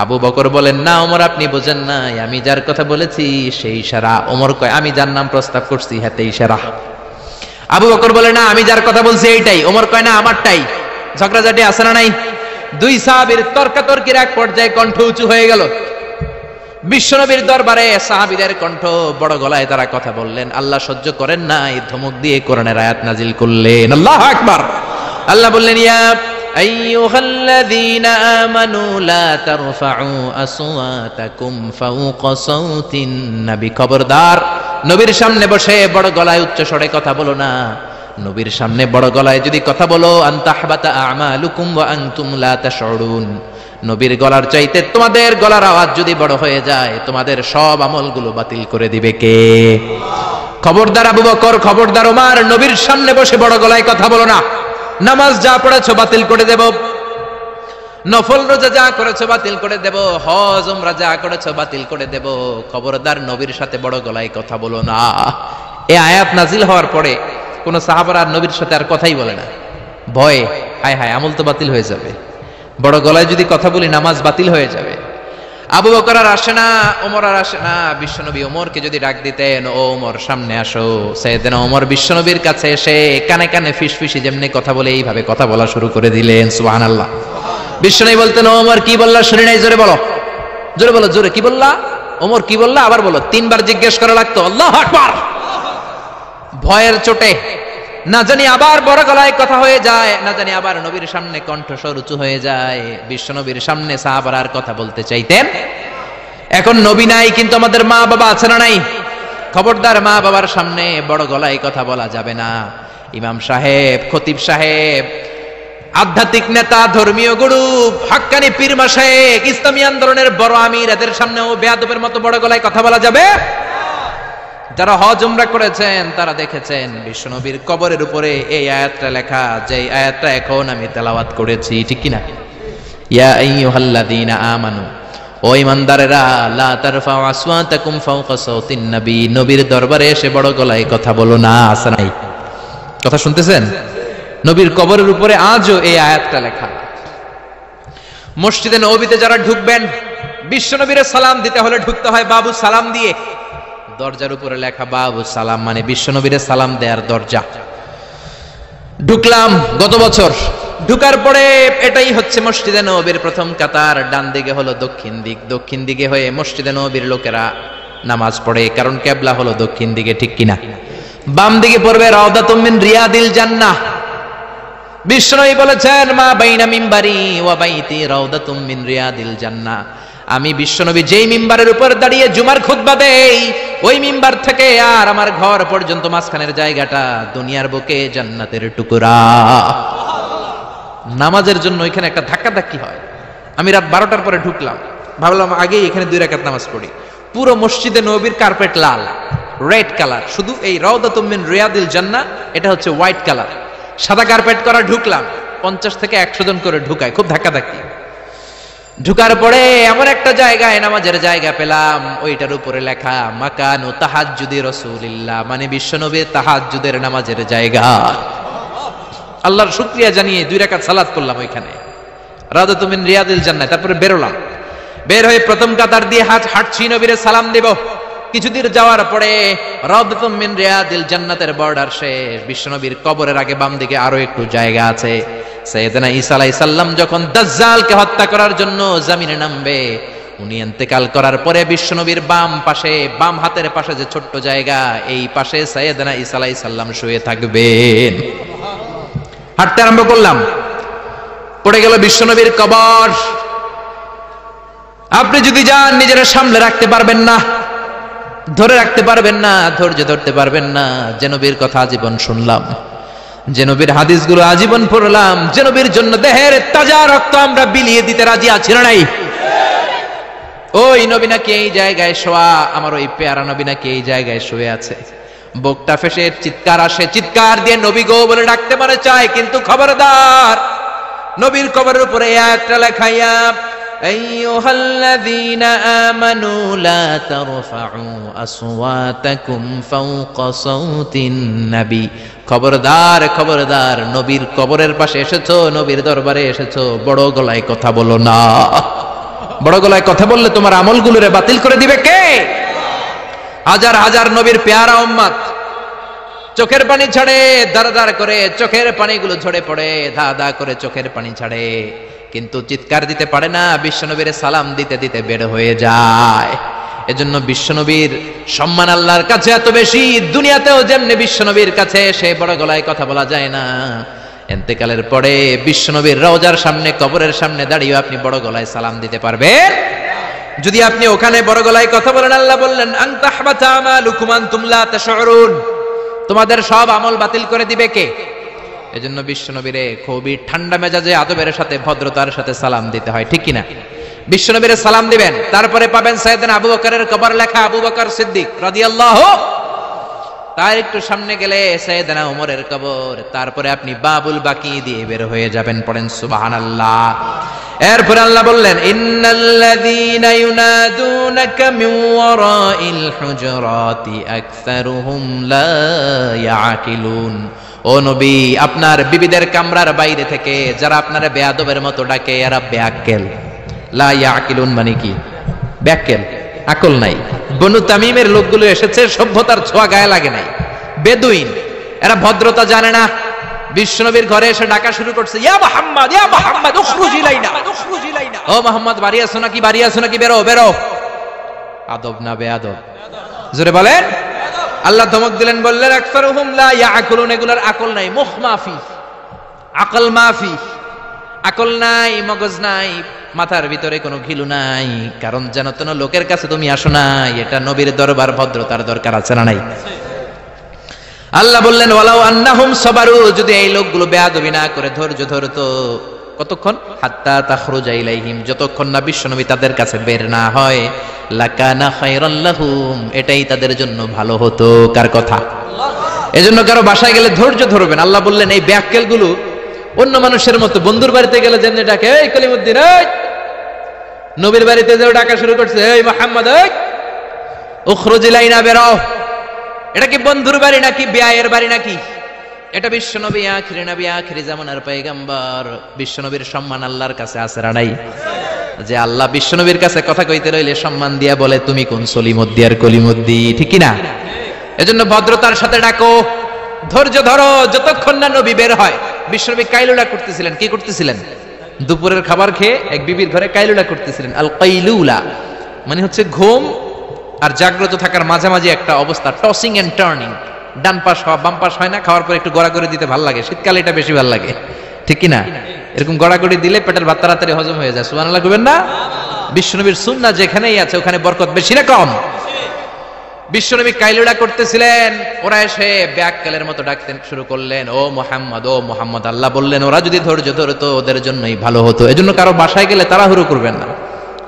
Speaker 1: আবু বকর বলেন, না ওমর আপনি বোঝেন নাই, আমি যার কথা বলেছি সেই সারা। ওমর কয়, আমি যার নাম প্রস্তাব করছি হাতেই সারা। আবু বকর বলে, না আমি যার কথা বলছি এইটাই। ওমর কয়, না আমারটাই। ঝগড়াঝাটি আছে না নাই? দুই সাহাবীর তর্কাতর্কির এক পর্যায়ে কণ্ঠ উঁচু হয়ে গেল। বিশ্বনবীর দরবারে সাহাবীদের কণ্ঠ বড় গলায় তারা কথা বললেন। আল্লাহ সহ্য করেন নাই, ধমক দিয়ে কোরআনের আয়াত নাজিল করলেন। আল্লাহু আকবার। আল্লাহ বললেন, ইয়া আইয়ুহাল্লাযীনা আমানু লা তারফাউ আসওয়াতাকুম ফাওকা সাওতিন নবী, খবরদার, নবীর সামনে বসে বড় গলায় উচ্চ স্বরে কথা বলো না। নবীর সামনে বড় গলায় যদি কথা বলো, আনতাহবাতা আমালুকুম ওয়া আনতুম লা তাশউরুন, নবীর গলার চাইতে তোমাদের গলার আওয়াজ যদি বড় হয়ে যায়, তোমাদের সব আমলগুলো বাতিল করে দিবে কে? খবরদার আবু বকর, খবরদার ওমর, নবীর সামনে বসে বড় গলায় কথা বলো না। নামাজ যা পড়েছো বাতিল করে দেব, নফল রোজা যা করেছো বাতিল করে দেব, হজ উমরা যা করেছো বাতিল করে দেব। খবরদার, নবীর সাথে বড় গলায় কথা বলো না। এই আয়াত নাজিল হওয়ার পরে কোন সাহাবারা নবীর সাথে আর কথাই বলে না, ভয়ে, হায় হায় আমল তো বাতিল হয়ে যাবে, বড় গলায় যদি কথা বলি নামাজ বাতিল হয়ে যাবে। আবু বকর আর আসে না, ওমর আর আসে না। বিশ্বনবী ওমরকে যদি ডাক দিতেন, ও ওমর সামনে আসো, সাইয়েদনা ওমর বিশ্বনবীর কাছে এসে কানে কানে ফিসফিসি যেমনি কথা বলে এইভাবে কথা বলা শুরু করে দিলেন। সুবহানাল্লাহ। বিশ্বনবী বলতেন, ও ওমর কি বললা শুনি নাই, জোরে বলো, জোরে বলো, জোরে কি বললা? ওমর কি বললা আবার বলো। তিনবার জিজ্ঞেস করা লাগতো। আল্লাহু আকবার। ভয়ের চোটে না জানি আবার বড় গলায় কথা হয়ে যায়, না জানি আবার নবীর সামনে কণ্ঠস্বর উঁচু হয়ে যায়। বিশ্ব নবীর সামনে সাহাবারা আর কথা বলতে চাইতেন। এখন নবী নাই, কিন্তু আমাদের মা বাবা আছে না নাই? খবরদার, মা বাবার সামনে বড় গলায় কথা বলা যাবে না। ইমাম সাহেব, খতিব সাহেব, আধ্যাত্মিক নেতা, ধর্মীয় গুরু, হাক্কানি পীর মাশায়েখ, ইসলামী আন্দোলনের বড় আমির, এদের সামনেও বেয়াদবের মতো বড় গলায় কথা বলা যাবে? যারা হজ উমরা করেছেন তারা দেখেছেন বিশ্বনবীর কবরের উপরে এই আয়াতটা লেখা, যে আয়াতটা এখন আমি তেলাওয়াত করেছি, ঠিক কিনা? ইয়া আইয়ুহাল্লাযীনা আমানু, ও ঈমানদারেরা, লা তারফাউ আসওয়াতাকুম ফাওকা সাওতিন নবী, নবীর দরবারে এসে বড় গলায় কথা বলো না। আছে নাই? কথা শুনতেছেন? নবীর কবরের উপরে আজও এই আয়াতটা লেখা। মসজিদে নববীতে যারা ঢুকবেন, বিশ্বনবীর সালাম দিতে হলে ঢুকতে হয় বাবু সালাম দিয়ে। দরজার উপরে লেখা বাবু সালাম, মানে বিশ্বনবীর সালাম দেয়ার দরজা। ঢুকলাম গত বছর, ঢুকার পরে এটাই হচ্ছে মসজিদে নববীর প্রথম কাতার। ডান দিকে হলো দক্ষিণ দিক, দক্ষিণ দিকে হয়ে মসজিদে নববীর লোকেরা নামাজ পড়ে, কারণ কিবলা হলো দক্ষিণ দিকে, ঠিক কিনা? বাম দিকে পড়বে রাউদাতুম মিন রিয়াদিল জান্নাহ। বিশ্বনবী বলেছেন, মা বাইনা মিম্বারি ওয়া বাইতি রাউদাতুম মিন রিয়াদিল জান্নাহ। আমি বিশ্বনবী যেই মিম্বারের উপর দাঁড়িয়ে জুমার খুতবা দেই, ওই মিম্বার থেকে আর আমার ঘর পর্যন্ত মাঝখানের জায়গাটা দুনিয়ার বুকে জান্নাতের টুকরা। নামাজের জন্য এখানে একটা ধাক্কাধাক্কি হয়। আমি রাত 12টার পরে ঢুকলাম, ভাবলাম আগেই এখানে 2 রাকাত নামাজ পড়ি। পুরো মসজিদে নববীর কার্পেট লাল, রেড কালার, শুধু এই রাউদাতুম মিন রিয়াদিল জান্নাহ এটা হচ্ছে হোয়াইট কালার, সাদা কার্পেট করা। ঢুকলাম, 50 থেকে 100 জন করে ঢুকায়, খুব ধাক্কাধাক্কি। ঢুকার পরে এমন একটা জায়গায় নামাজের জায়গা পেলাম, ওইটার উপরে লেখা মাকানু তাহাজ্জুদি রাসূলিল্লাহ, মানে বিশ্বনবীর তাহাজ্জুদের নামাজের জায়গা। আল্লাহর শুকরিয়া জানিয়ে 2 রাকাত সালাত করলাম ওইখানে, রাউদাতু মিন রিয়াদিল জান্নাহ। তারপরে বেরোলাম, বের হয়ে প্রথম কাতার দিয়ে হাঁটছি, নবীরে সালাম দেব। কিছুদিন যাওয়ার পরে রাউদাতু মিন রিয়াদিল জান্নাতের বর্ডার শেষ, বিশ্বনবীর কবরের আগে বাম দিকে আরো একটু জায়গা আছে। সাইয়েদনা ঈসা আলাইহিস সালাম যখন দাজ্জালকে হত্যা করার জন্য জমিনে নামবে, উনি ইন্তেকাল করার পরে বিশ্বনবীর বাম পাশে, বাম হাতের পাশে যে ছোট্ট জায়গা, এই পাশে সাইয়েদনা ঈসা আলাইহিস সালাম শুয়ে থাকবেন। হাঁটতে আরম্ভ করলাম, পড়ে গেল বিশ্বনবীর কবর। আপনি যদি যান নিজেরা সামলে রাখতে পারবেন না, ধরে রাখতে পারবেন না, ধৈর্য ধরতে পারবেন না। যে নবীর কথা আজীবন শুনলাম, যে নবীর হাদিসগুলো আজীবন পড়লাম, যে নবীর জন্য দেহের তাজা রক্ত আমরা বিলিয়ে দিতে রাজি আছি না নাই? ওই নবী নাকি এই জায়গায় শোয়া, আমার ওই পেয়ারা নবী নাকি এই জায়গায় শুয়ে আছে। বুকটা ফেসে চিৎকার আসে, চিৎকার দিয়ে নবী গো বলে ডাকতে মনে চায়, কিন্তু খবরদার, নবীর কবরের উপরে একটা লেখাইয়া আইয়ুহাল্লাযীনা আমানু লা তারফাউ আসওয়াতাকুম ফাওকা সাওতিন নবী। খবরদার, খবরদার, নবীর কবরের পাশে এসেছো, নবীর দরবারে এসেছো, বড় গলায় কথা বলো না। বড় গলায় কথা বললে তোমার আমলগুলোরে বাতিল করে দিবে কে? হাজার হাজার নবীর পেয়ারা উম্মত চোখের পানি ছাড়ে, দাঁড়া দাঁড় করে চোখের পানিগুলো ঝরে পড়ে, ধা ধা করে চোখের পানি ছাড়ে, কিন্তু চিৎকার দিতে পারে না। বিশ্বনবীর সালাম দিতে দিতে বের হয়ে যায়। এজন্য বিশ্বনবীর সম্মান আল্লাহর কাছে এত বেশি, দুনিয়াতেও যেমনি বিশ্বনবীর কাছে সে বড় গলায় কথা বলা যায় না, ইন্তেকালের পরে বিশ্বনবীর রওজার সামনে, কবরের সামনে দাঁড়িয়ে আপনি বড় গলায় সালাম দিতে পারবেন? যদি আপনি ওখানে বড় গলায় কথা বলেন, আল্লাহ বললেন আন তাহবাতা আমালুকুম আনতুম লা তাশউরুন, তোমাদের সব আমল বাতিল করে দিবে কে? এজন্য বিশ্বনবীরে খুবই ঠান্ডা মেজাজে, আদবের সাথে, ভদ্রতার সাথে সালাম দিতে হয়, ঠিক কিনা? বিশ্বনবীরে সালাম দিবেন, তারপরে পাবেন সাইয়েদনা আবু বকরের কবর লেখা, আবু বকর সিদ্দিক রাদিয়াল্লাহু। তার একটু সামনে গেলে সাইয়েদনা ওমরের কবর, তারপরে আপনি বাবুল বাকি দিয়ে বের হয়ে যাবেন। পড়েন সুবহানাল্লাহ। এরপর আল্লাহ বললেন ইন্নাল্লাযীনা ইউনাদুনাকা মিন ওয়ারাইল হুজুরাতি আকসারুহুম লা ইয়াকিলুন। ও নবী, আপনার বিবিদের কামরার বাইরে থেকে যারা আপনারা বেয়াদবের মতো ডাকে, এরা বেআক্কেল। লা ইয়াকিলুন মানে কি? বেআক্কেল, আকল নাই। বনু তামিমের লোকগুলো এসেছে, সভ্যতার ছোঁয়া গায়ে লাগে নাই, বেদুইন, এরা ভদ্রতা জানে না। বিশ্বনবীর ঘরে এসে ডাকা শুরু করছে, ইয়া মুহাম্মদ, ইয়া মুহাম্মদ, উখরুজ ইলাইনা, উখরুজ ইলাইনা। ও মুহাম্মদ, বাড়ি আছো নাকি, বাড়ি আছো নাকি, বেরো বেরো। আদব না বেয়াদব? জোরে বলেন। আল্লাহ ধমক দিলেন, বললেন আকসারুহুম লা ইয়াকুলুন, এগুলার আকল নাই, মুখ মাফি, আকল মাফি, আকল নাই, মগজ নাই, মাথার ভিতরে কোনো ঘিলু নাই। কারণ যেন তেন লোকের কাছে তুমি আসো নাই, এটা নবীর দরবার, ভদ্রতার দরকার আছে না নাই? আল্লাহ বললেন ওয়ালাউ আন্নাহুম সাবারু, যদি এই লোকগুলো বেয়াদবি না করে ধৈর্য ধরতো, কতক্ষণ? হাত্তা তাখরুজা ইলাইহিম, যতক্ষণ না বিশ্বনবী তাদের কাছে বের না হয়, লাকানা খায়রাল লাহুম, এটাই তাদের জন্য ভালো হতো। কার কথা? এজন্য কারো বাসায় গেলে ধৈর্য ধরবেন। আল্লাহ বললেন এই বেয়াক্কেলগুলো অন্য মানুষের মতো, বন্ধুর বাড়িতে গেলে যেমনি ডাকে, এই কলিমুদ্দিন, এই নবীর বাড়িতে যেও ডাকা শুরু করছে, এই মুহাম্মদ, এই উখরুজ ইলাইনা, বেরো। এটা কি বন্ধুর বাড়ি নাকি বেয়ায়ের বাড়ি নাকি? এটা বিশ্বনবী, আখিরি নবী, আখিরি জামানার পয়গম্বর। বিশ্বনবীর সম্মান আল্লাহর কাছে আছে না নাই? যে আল্লাহ বিশ্বনবীর কাছে কথা কইতে রইলে সম্মান দিয়া বলে, তুমি কোন সলিমুদ্দি আর কলিমুদ্দি, ঠিক কি না? এজন্য ভদ্রতার সাথে ডাকো, ধৈর্য ধরো যতক্ষণ না নবী বের হয়। বিশ্বনবী কাইলুলা করতেছিলেন। কি করতেছিলেন? দুপুরের খাবার খেয়ে এক বিবির ঘরে কাইলুলা করতেছিলেন। আল কাইলুলা মানে হচ্ছে ঘুম আর জাগ্রত থাকার মাঝামাঝি একটা অবস্থা, টসিং এন্ড টার্নিং, ডান পাশ হওয়া বাম পাশ হয় না, খাওয়ার পরে একটু গড়াগড়ি দিতে ভালো লাগে, শীতকালে এটা বেশি ভালো লাগে, ঠিক কি না? এরকম গড়াগড়ি দিলে পেটের ভাত তাড়াতাড়ি হজম হয়ে যায়। সুবহানাল্লাহ কইবেন না? বিশ্বনবীর সুন্নাহ যেখানেই আছে ওখানে বরকত বেশি না কম? বিশ্বনবী কাইলুলা করতেছিলেন, ওরা এসে ব্যাককালের মতো ডাকতে শুরু করলেন, ও মুহাম্মদ, ও মুহাম্মদ। আল্লাহ বললেন ওরা যদি ধৈর্য ধরতো ওদের জন্যই ভালো হতো। এজন্য কারো বাসায় গেলে তাড়াহুড়ো করবেন না।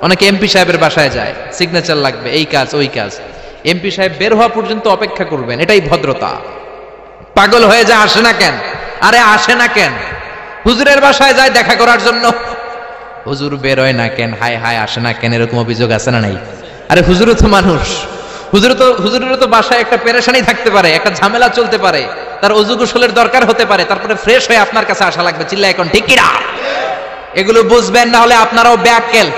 Speaker 1: অনেকে এমপি সাহেবের বাসায় যায়, সিগনেচার লাগবে, এই কাজ ওই কাজ, এমপি সাহেব বের হওয়া পর্যন্ত অপেক্ষা করবেন, এটাই ভদ্রতা। পাগল হয়ে যায়, আসে না কেন? আরে আসে না কেন? হুজুরের বাসায় যায় দেখা করার জন্য, হুজুর বের হয় না কেন? হায় হায়, আসে না কেন? এরকম অভিযোগ আছে না নাই? আরে হুজুরও তো মানুষ, হুজুরের তো বাসায় একটা পেরেশানি থাকতে পারে, একটা ঝামেলা চলতে পারে, তার ওযু গোসলের দরকার হতে পারে, তারপরে ফ্রেশ হয়ে আপনার কাছে আসা লাগবে। চিল্লা এখন ঠিক কি না? এগুলো বুঝবেন, না হলে আপনারাও ব্যাককেল।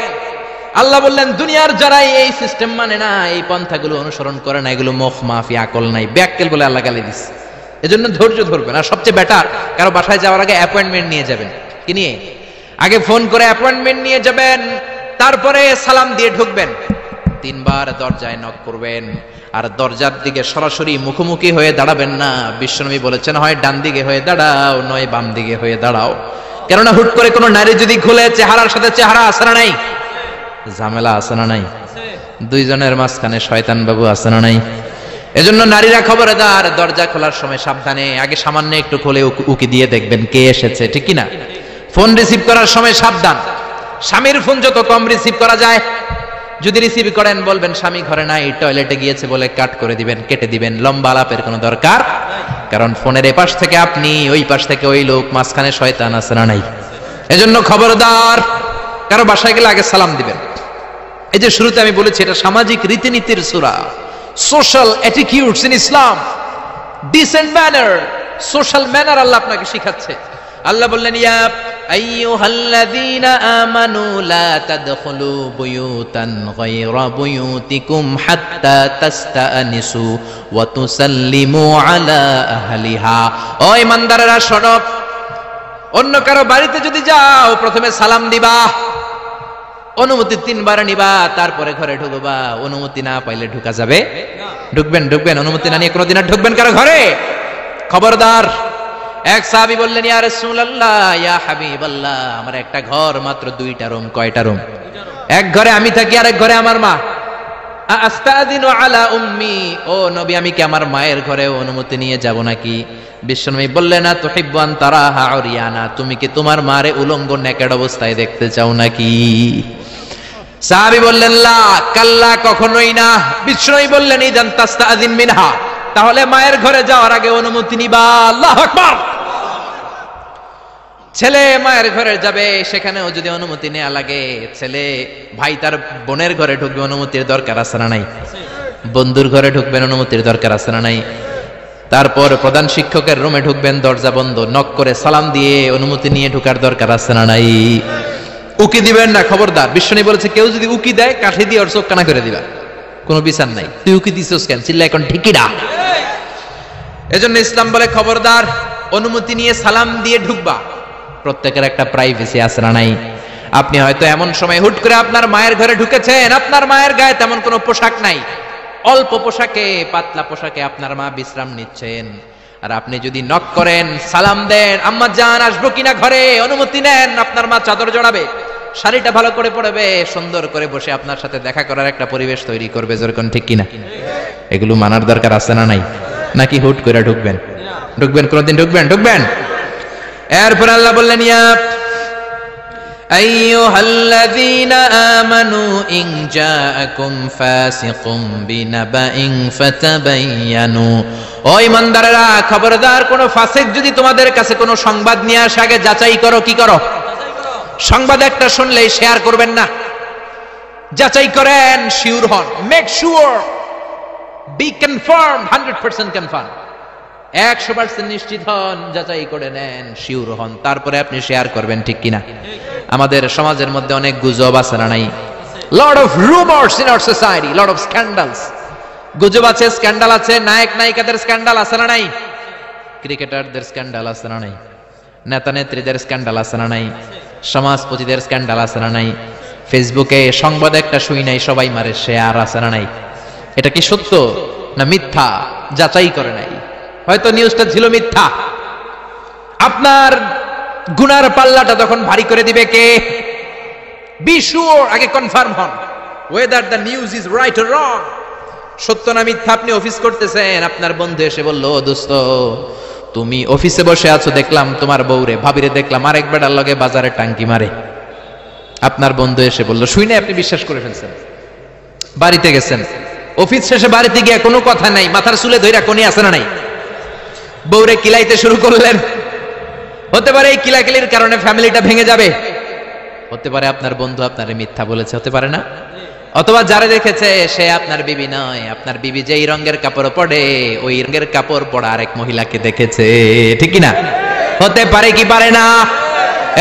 Speaker 1: আল্লাহ বললেন দুনিয়ার যারাই এই সিস্টেম মানে না, এই পন্থাগুলো অনুসরণ করে না, এগুলো মুখ মাফি, আকল নাই, ব্যাককেল বলে আল্লাহ গালি দিচ্ছে। এজন্য ধৈর্য ধরবেন। আর সবচেয়ে বেটার, কারো বাসায় যাওয়ার আগে অ্যাপয়েন্টমেন্ট নিয়ে যাবেন। কি নিয়ে? আগে ফোন করে অ্যাপয়েন্টমেন্ট নিয়ে যাবেন, তারপরে সালাম দিয়ে ঢুকবেন। 3 বার দরজায় নক করবেন, আর দরজার দিকে সরাসরি মুখোমুখি হয়ে দাঁড়াবেন না। বিশ্বনবী বলেছেন হয় ডান দিকে হয়ে দাঁড়াও, নয় বাম দিকে হয়ে দাঁড়াও। কেননা হুট করে কোনো নারী যদি খুলে, চেহারার সাথে চেহারা আছে না নাই? ঝামেলা আছে না নাই? দুইজনের মাঝখানে শয়তান বাবু আছে না নাই? এজন্য নারীরা খবরদার, দরজা খোলার সময় সাবধানে, আগে সামান্য একটু খুলে উকি দিয়ে দেখবেন কে এসেছে, ঠিক কি না? ফোন রিসিভ করার সময় সাবধান, স্বামীর ফোন যত কম রিসিভ করা যায়। যদি রিসিভ করেন বলবেন স্বামী ঘরে নাই, টয়লেটে গিয়েছে বলে কাট করে দিবেন, কেটে দিবেন। লম্বা আলাপের কোনো দরকার, কারণ ফোনের এপাশ থেকে আপনি, ওই পাশ থেকে ওই লোক, মাঝখানে শয়তান আছে না নাই? এজন্য খবরদার, কারো বাসায় গেলে আগে সালাম দিবেন। এই যে শুরুতে আমি বলেছি, এটা সামাজিক রীতিনীতির সূরা, social attitudes in Islam, decent manner, social manner Allah আপনাকে শিখাচ্ছে। আল্লাহ বললেন ইয়া আইয়ুহাল্লাযীনা আমানু লা তাদখুলু বুয়ুতান গায়রা বুয়ুতিকুম হাত্তা তাস্তানিসু ওয়া তুসাল্লিমু আলা আহলিহা। ও ঈমানদারেরা শোনো, অন্য কারো বাড়িতে যদি যাও প্রথমে সালাম দিবা, অনুমতি 3 বার নিবা, তারপরে ঘরে ঢুকবা। অনুমতি না পাইলে ঢুকা যাবে না। ঢুকবেন, অনুমতি না নিয়ে কোনোদিন আর ঢুকবেন কারো ঘরে? খবরদার। এক সাহাবী বললেন ইয়া রাসূলুল্লাহ, ইয়া হাবিবাল্লাহ, আমার একটা ঘর, মাত্র 2টা রুম। কয়টা রুম? এক ঘরে আমি থাকি, আর এক ঘরে আমার মা। আস্তাযিনু আলা উম্মি, ও নবী, আমি কি আমার মায়ের ঘরে অনুমতি নিয়ে যাব নাকি? বিশ্বনবী বললেন না তুহিব্বু আন তারাহা উরিয়ানা, তুমি কি তোমার মারে উলঙ্গ নেকেড অবস্থায় দেখতে চাও নাকি? সাহাবী বললেন লা, কাল্লা, কখনোই না। বিশ্বনবী বললেন ইদান তাস্তাযিন মিনহা, তাহলে মায়ের ঘরে যাওয়ার আগে অনুমতি নিবা। আল্লাহু আকবার। ছেলে মায়ের ঘরে যাবে, সেখানেও যদি অনুমতি নেওয়া লাগে, ছেলে ভাই তার বোনের ঘরে ঢুকবে, অনুমতির দরকার আছে না নাই? বন্ধুর ঘরে ঢুকবেন, অনুমতির দরকার আছে না নাই? তারপর প্রধান শিক্ষকের রুমে ঢুকবেন, দরজা বন্ধ, নক করে সালাম দিয়ে অনুমতি নিয়ে ঢোকার দরকার আছে না নাই? উকি দিবেন না, খবরদার। বিশ্বনবী বলেছে কেউ যদি উকি দেয়, কাঠি দিয়ে ওর চোখ কানা করে দিবা, কোনো বিচার নাই। তুই উকি দিছিস কেন? চিল্লা এখন ঠিকই না। এজন্য ইসলাম বলে খবরদার, অনুমতি নিয়ে সালাম দিয়ে ঢুকবা। প্রত্যেকের একটা প্রাইভেসি আছে না নাই? আপনি হয়তো এমন সময় হুট করে আপনার মায়ের ঘরে ঢুকেছেন, আপনার মায়ের গায়ে তেমন কোনো পোশাক নাই, অল্প পোশাকে, পাতলা পোশাকে আপনার মা বিশ্রাম নিচ্ছেন। আর আপনি যদি নক করেন, সালাম দেন, আম্মা জান আসবো কিনা ঘরে, অনুমতি নেন, আপনার মা চাদর জড়াবে, শাড়িটা ভালো করে পরবে, সুন্দর করে বসে আপনার সাথে দেখা করার একটা পরিবেশ তৈরি করবে। যেরকম ঠিক কিনা? এগুলো মানার দরকার আছে না নাই? নাকি হুট করে ঢুকবেন? কোনদিন ঢুকবেন। এরপর আল্লাহ বললেন ইয়া আইয়ুহাল্লাযীনা আমানু ইন জাআকুম ফাসিকুম বিনাবাইন ফাতাবায়ানু, ও ঈমানদারেরা খবরদার, কোন ফাসিক যদি তোমাদের কাছে কোনো সংবাদ নিয়ে আসে, আগে যাচাই করো। কি করো? সংবাদ একটা শুনলেই শেয়ার করবেন না, যাচাই করেন, শিওর হন, make sure, be confirm, 100% confirm, 100% নিশ্চিত হন, যাচাই করে নেন, শিওর হন, তারপরে আপনি শেয়ার করবেন, ঠিক কিনা? আমাদের সমাজের মধ্যে অনেক গুজব আছে না নাই? Lot of rumours in our society, lot of scandals. গুজব আছে, স্ক্যান্ডাল আছে, নায়ক নায়িকাদের স্ক্যান্ডাল আছে না নাই? ক্রিকেটারদের স্ক্যান্ডাল আছে না নাই? নেতা নেত্রীদের স্ক্যান্ডাল আছে না নাই? সমাজপতিদের স্ক্যান্ডাল আছে না নাই? ফেসবুকে সংবাদ একটা শুই নাই, সবাই মারে শেয়ার আছে না নাই? এটা কি সত্য না মিথ্যা যাচাই করে নাই? হয়তো নিউজটা ছিল মিথ্যা। আপনার গুনার পাল্লাটা তখন ভারী করে দিবে কে? বি শিওর, আগে কনফার্ম হন whether the news is right or wrong, সত্য না মিথ্যা। আপনি অফিস করতেছেন, আপনার বন্ধু এসে বলল, দোস্ত তুমি অফিসে বসে আছো, দেখলাম তোমার বউরে, ভাবিরে দেখলাম আরেক বেটার লগে বাজারে টাঙ্কি মারে। আপনার বন্ধু এসে বলল, শুনে আপনি বিশ্বাস করে ফেলছেন, বাড়িতে গেছেন, অফিস শেষে বাড়িতে গিয়ে কোনো কথা নাই, মাথার চুলে ধইরা কোনি আছে না নাই, বউরে কিলাইতে শুরু করলেন। হতে পারে এই কিলাকিলির কারণে ফ্যামিলিটা ভেঙে যাবে, হতে পারে আপনার বন্ধু আপনারে মিথ্যা বলেছে, হতে পারে না? অথবা যারা দেখেছে সে আপনার বিবি নয়, আপনার বিবি যেই রঙের কাপড় পরে ওই রঙের কাপড় পরা আরেক মহিলাকে দেখেছে, ঠিক কি না? হতে পারে কি পারে না?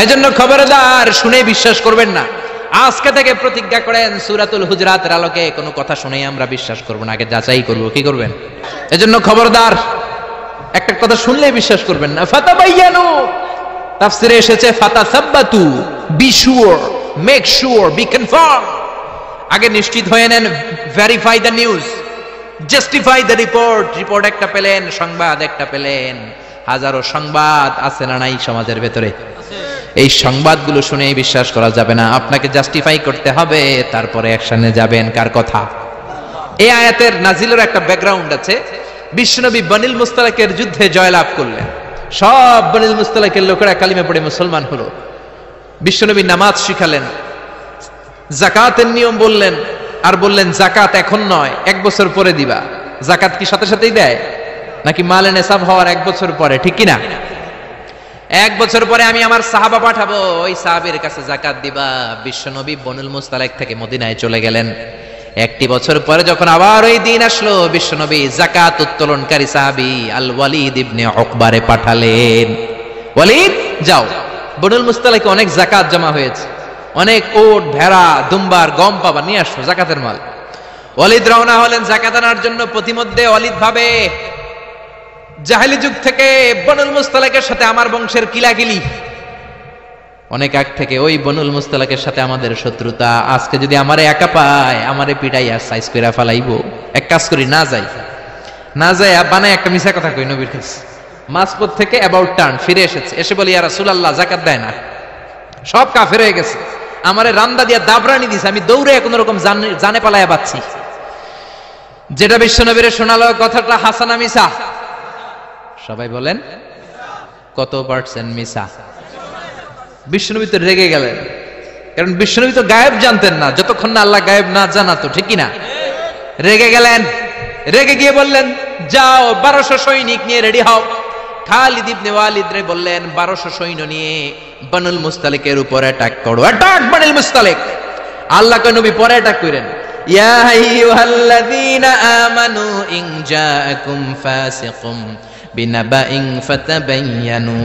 Speaker 1: এজন্য খবরদার, শুনে বিশ্বাস করবেন না। আজকে থেকে প্রতিজ্ঞা করেন সূরাতুল হুজরাতের আলোকে কোনো কথা শুনেই আমরা বিশ্বাস করব না, আগে যাচাই করব। কি করবেন? এজন্য খবরদার, একটা কথা শুনলেই বিশ্বাস করবেন না। ফাতাবায়ানু, তাফসিরে এসেছে ফাতাসাব্বাতু, be sure, make sure, be confirm. আগে নিশ্চিত হয়ে নেন, verify the news, justify the report. Report একটা পেলেন, সংবাদ একটা পেলেন, হাজারো সংবাদ আছে না নাই সমাজের ভেতরে? এই সংবাদগুলো শুনে বিশ্বাস করা যাবে না, আপনাকে জাস্টিফাই করতে হবে, তারপরে অ্যাকশনে যাবেন। কার কথা? এই আয়াতের নাজিলের একটা ব্যাকগ্রাউন্ড আছে। বিশ্বনবী বনিল মুস্তালাকের যুদ্ধে জয়লাভ করলেন, সব বনিল মুস্তালাকের লোকেরা কালিমা পড়ে মুসলমান হলো। বিশ্বনবী নামাজ শিখালেন, যাকাতের নিয়ম বললেন, আর বললেন যাকাত এখন নয়, 1 বছর পরে দিবা। যাকাত কি সাথে সাথেই দেয় নাকি মালে নেসাব হওয়ার 1 বছর পরে, ঠিক কিনা? 1 বছর পরে আমি আমার সাহাবা পাঠাবো, ওই সাহাবীর কাছে যাকাত দিবা। বিশ্বনবী বনুল মুস্তালাক থেকে মদিনায় চলে গেলেন। 1 বছর পরে যখন আবার ওই দিন আসলো, বিশ্বনবী যাকাত উত্তোলনকারী সাহাবী আল ওয়ালিদ ইবনে উকবারে পাঠালেন, ওয়ালিদ যাও, বনুল মুস্তালাকে অনেক যাকাত জমা হয়েছে, অনেক ওট, ভেড়া, দুম্বার, গম পাবা, নিয়ে আসো যাকাতের মাল। ওয়ালিদ রওনা হলেন যাকাত আনার জন্য। প্রতিমধ্যে ওয়ালিদ ভাবে, জাহেলি যুগ থেকে বনুল মুস্তালাকের সাথে আমার বংশের কিলাকিলি, অনেক আগ থেকে ওই বনুল মুস্তালাকের সাথে আমাদের শত্রুতা। আজকে যদি আমারে একা পায়, আমারে পিটাইয়া সাইজ কইরা ফালাইবো। এক কাজ করি, না যাই, না যাই বানায় একটা মিছা কথা কই নবীর কাছে। মাঝপথ থেকে অ্যাবাউট টার্ন ফিরে এসেছে, এসে বলি ইয়া রাসূলুল্লাহ যাকাত দেয় না, সব কাফের হয়ে গেছে, আমারে রান্দা দিয়া দাবরানি দিছে, আমি দৌড়ে কোন রকম জানে পালায়া বাঁচছি। যেটা বিশ্বনবীরে শোনালো, কথাটা হাসানা মিছা? সবাই বলেন কত পার্সেন্ট মিছা? বিশ্বনবী তো রেগে গেলেন, কারণ বিশ্বনবী তো গায়েব জানতেন না যতক্ষণ না আল্লাহ গায়েব না জানাতো, ঠিক কিনা? রেগে গেলেন, রেগে গিয়ে বললেন যাও 1200 সৈনিক নিয়ে রেডি হও। খালিদ ইবনে ওয়ালিদ রে বললেন 1200 সৈন্য নিয়ে বনুল মুস্তালিকের উপর অ্যাটাক করো। অ্যাটাক বনুল মুস্তালিক। আল্লাহ কয় নবী পরে অ্যাটাক করেন, ইয়া আইয়ুহাল্লাযীনা আমানু ইন জাআকুম ফাসিকুম বিনাবাইন ফাতাবায়ানু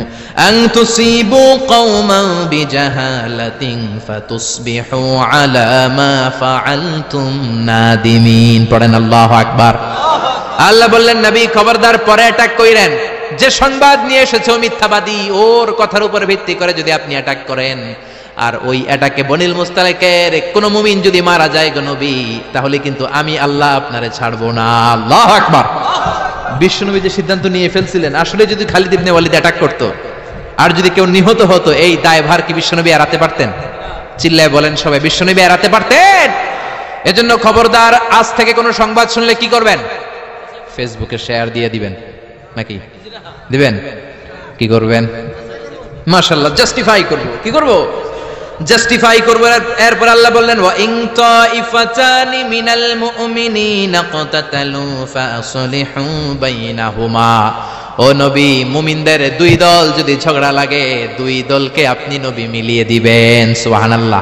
Speaker 1: আন তুসিবু কওমান বিজাহালাতিন ফাতুসবিহু আলা মা ফাআলতুম নাদিমিন। পড়েন আল্লাহু আকবার। আল্লাহ বললেন নবী খবরদার পরে অ্যাটাক কইরেন, যে সংবাদ নিয়ে এসেছে মিথ্যাবাদী, ওর কথার উপর ভিত্তি করে যদি আপনি অ্যাটাক করেন, আর ওই অ্যাটাকে বনিল মুস্তালিকের কোন মুমিন যদি মারা যায় গো নবী, তাহলে কিন্তু আমি আল্লাহ আপনারে ছাড়বো না। আল্লাহু আকবার। বিশ্বনবী যে সিদ্ধান্ত নিয়ে ফেলছিলেন, আসলে যদি খালিদ ইবনে ওয়ালিদ অ্যাটাক করত আর যদি কেউ নিহত হতো, এই দায়ভার কি বিশ্বনবী এড়াতে পারতেন? চিল্লায় বলেন সবাই, বিশ্বনবী এড়াতে পারতেন? এজন্য খবরদার, আজ থেকে কোনো সংবাদ শুনলে কি করবেন? ফেসবুকে শেয়ার দিয়ে দিবেন, নাকি দিবেন? কি করবেন? মাশাআল্লাহ, জাস্টিফাই করব। কি করব? জাস্টিফাই করব। এরপর আল্লাহ বললেন ওয়া ইন তাইফাতানি মিনাল মুমিনিনা ক্তাতালু ফাসলিহু বাইনাহুমা। ও নবী, মুমিনদের 2 দল যদি ঝগড়া লাগে, 2 দলকে আপনি নবী মিলিয়ে দিবেন। সুবহানাল্লাহ।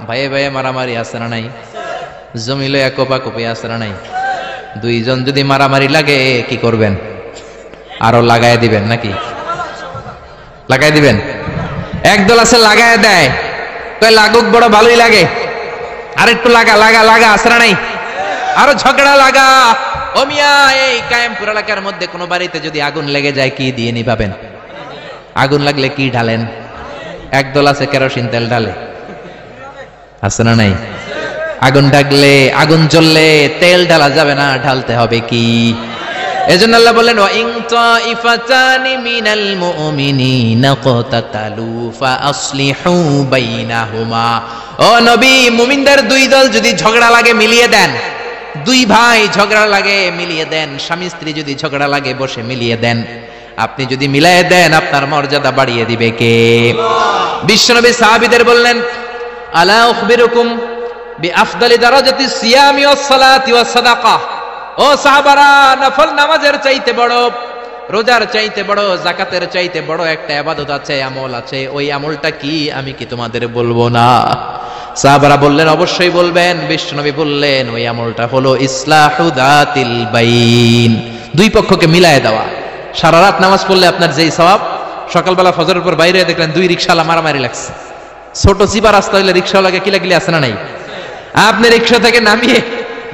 Speaker 1: ভাইয়ে ভাইয়ে মারামারি আছে না নাই? জমিলে কোপাকুপি আছে না নাই? 2 জন যদি মারামারি লাগে কি করবেন? আরো লাগায় দিবেন নাকি? লাগাই দিবেন? একদল আছে লাগায় দেয়, কয় লাগুক, বড় ভালোই লাগে, আর একটু লাগা লাগা লাগা, আসরা নাই, আরো ঝগড়া লাগা। ও মিয়া, এই কায়েমপুর এলাকার মধ্যে কোন বাড়িতে যদি আগুন লেগে যায়, কি দিয়ে নিভাবেন? আগুন লাগলে কি ঢালেন? একদল আছে কেরোসিন তেল ঢালে, আছে না নাই? আগুন ডাকলে, আগুন জ্বললে তেল ঢালা যাবে না, ঢালতে হবে কি? এজন্য আল্লাহ বললেন ওয়া ইন তাইফাতানি মিনাল মুমিনিনা ক্তাতালু ফাসলিহু বাইনাহুমা। ও নবী, মুমিনদের 2 দল যদি ঝগড়া লাগে মিলিয়ে দেন। 2 ভাই ঝগড়া লাগে মিলিয়ে দেন। স্বামী স্ত্রী যদি ঝগড়া লাগে বসে মিলিয়ে দেন। আপনি যদি মিলিয়ে দেন, আপনার মর্যাদা বাড়িয়ে দিবে কে? বিশ্বনবী সাহাবীদের বললেন আলা উখবিরুকুম বিআফদালি দারাজাতিস সিয়ামি ওয়াস সালাতি ওয়াস সাদাকা। ও সাহাবারা, নফল নামাজের চাইতে বড়, রোজার চাইতে বড়, যাকাতের চাইতে বড় একটা ইবাদত আছে, আমল আছে। ওই আমলটা কি আমি কি তোমাদের বলবো না? সাহাবারা বললেন অবশ্যই বলবেন। বিশ্বনবী বললেন ওই আমলটা হলো ইসলাহু যাতিল বাইন, দুই পক্ষকে মিলায় দেওয়া। সারা রাত নামাজ পড়লে আপনার যেই সওয়াব, সকালবেলা ফজরের পর বাইরে দেখলেন দুই রিকশাওয়ালা মারামারি লাগছে। ছোট চিপা রাস্তা হইলে রিকশাওয়ালাকে কিলাকিলি আছে না নাই? আপনি রিকশা থেকে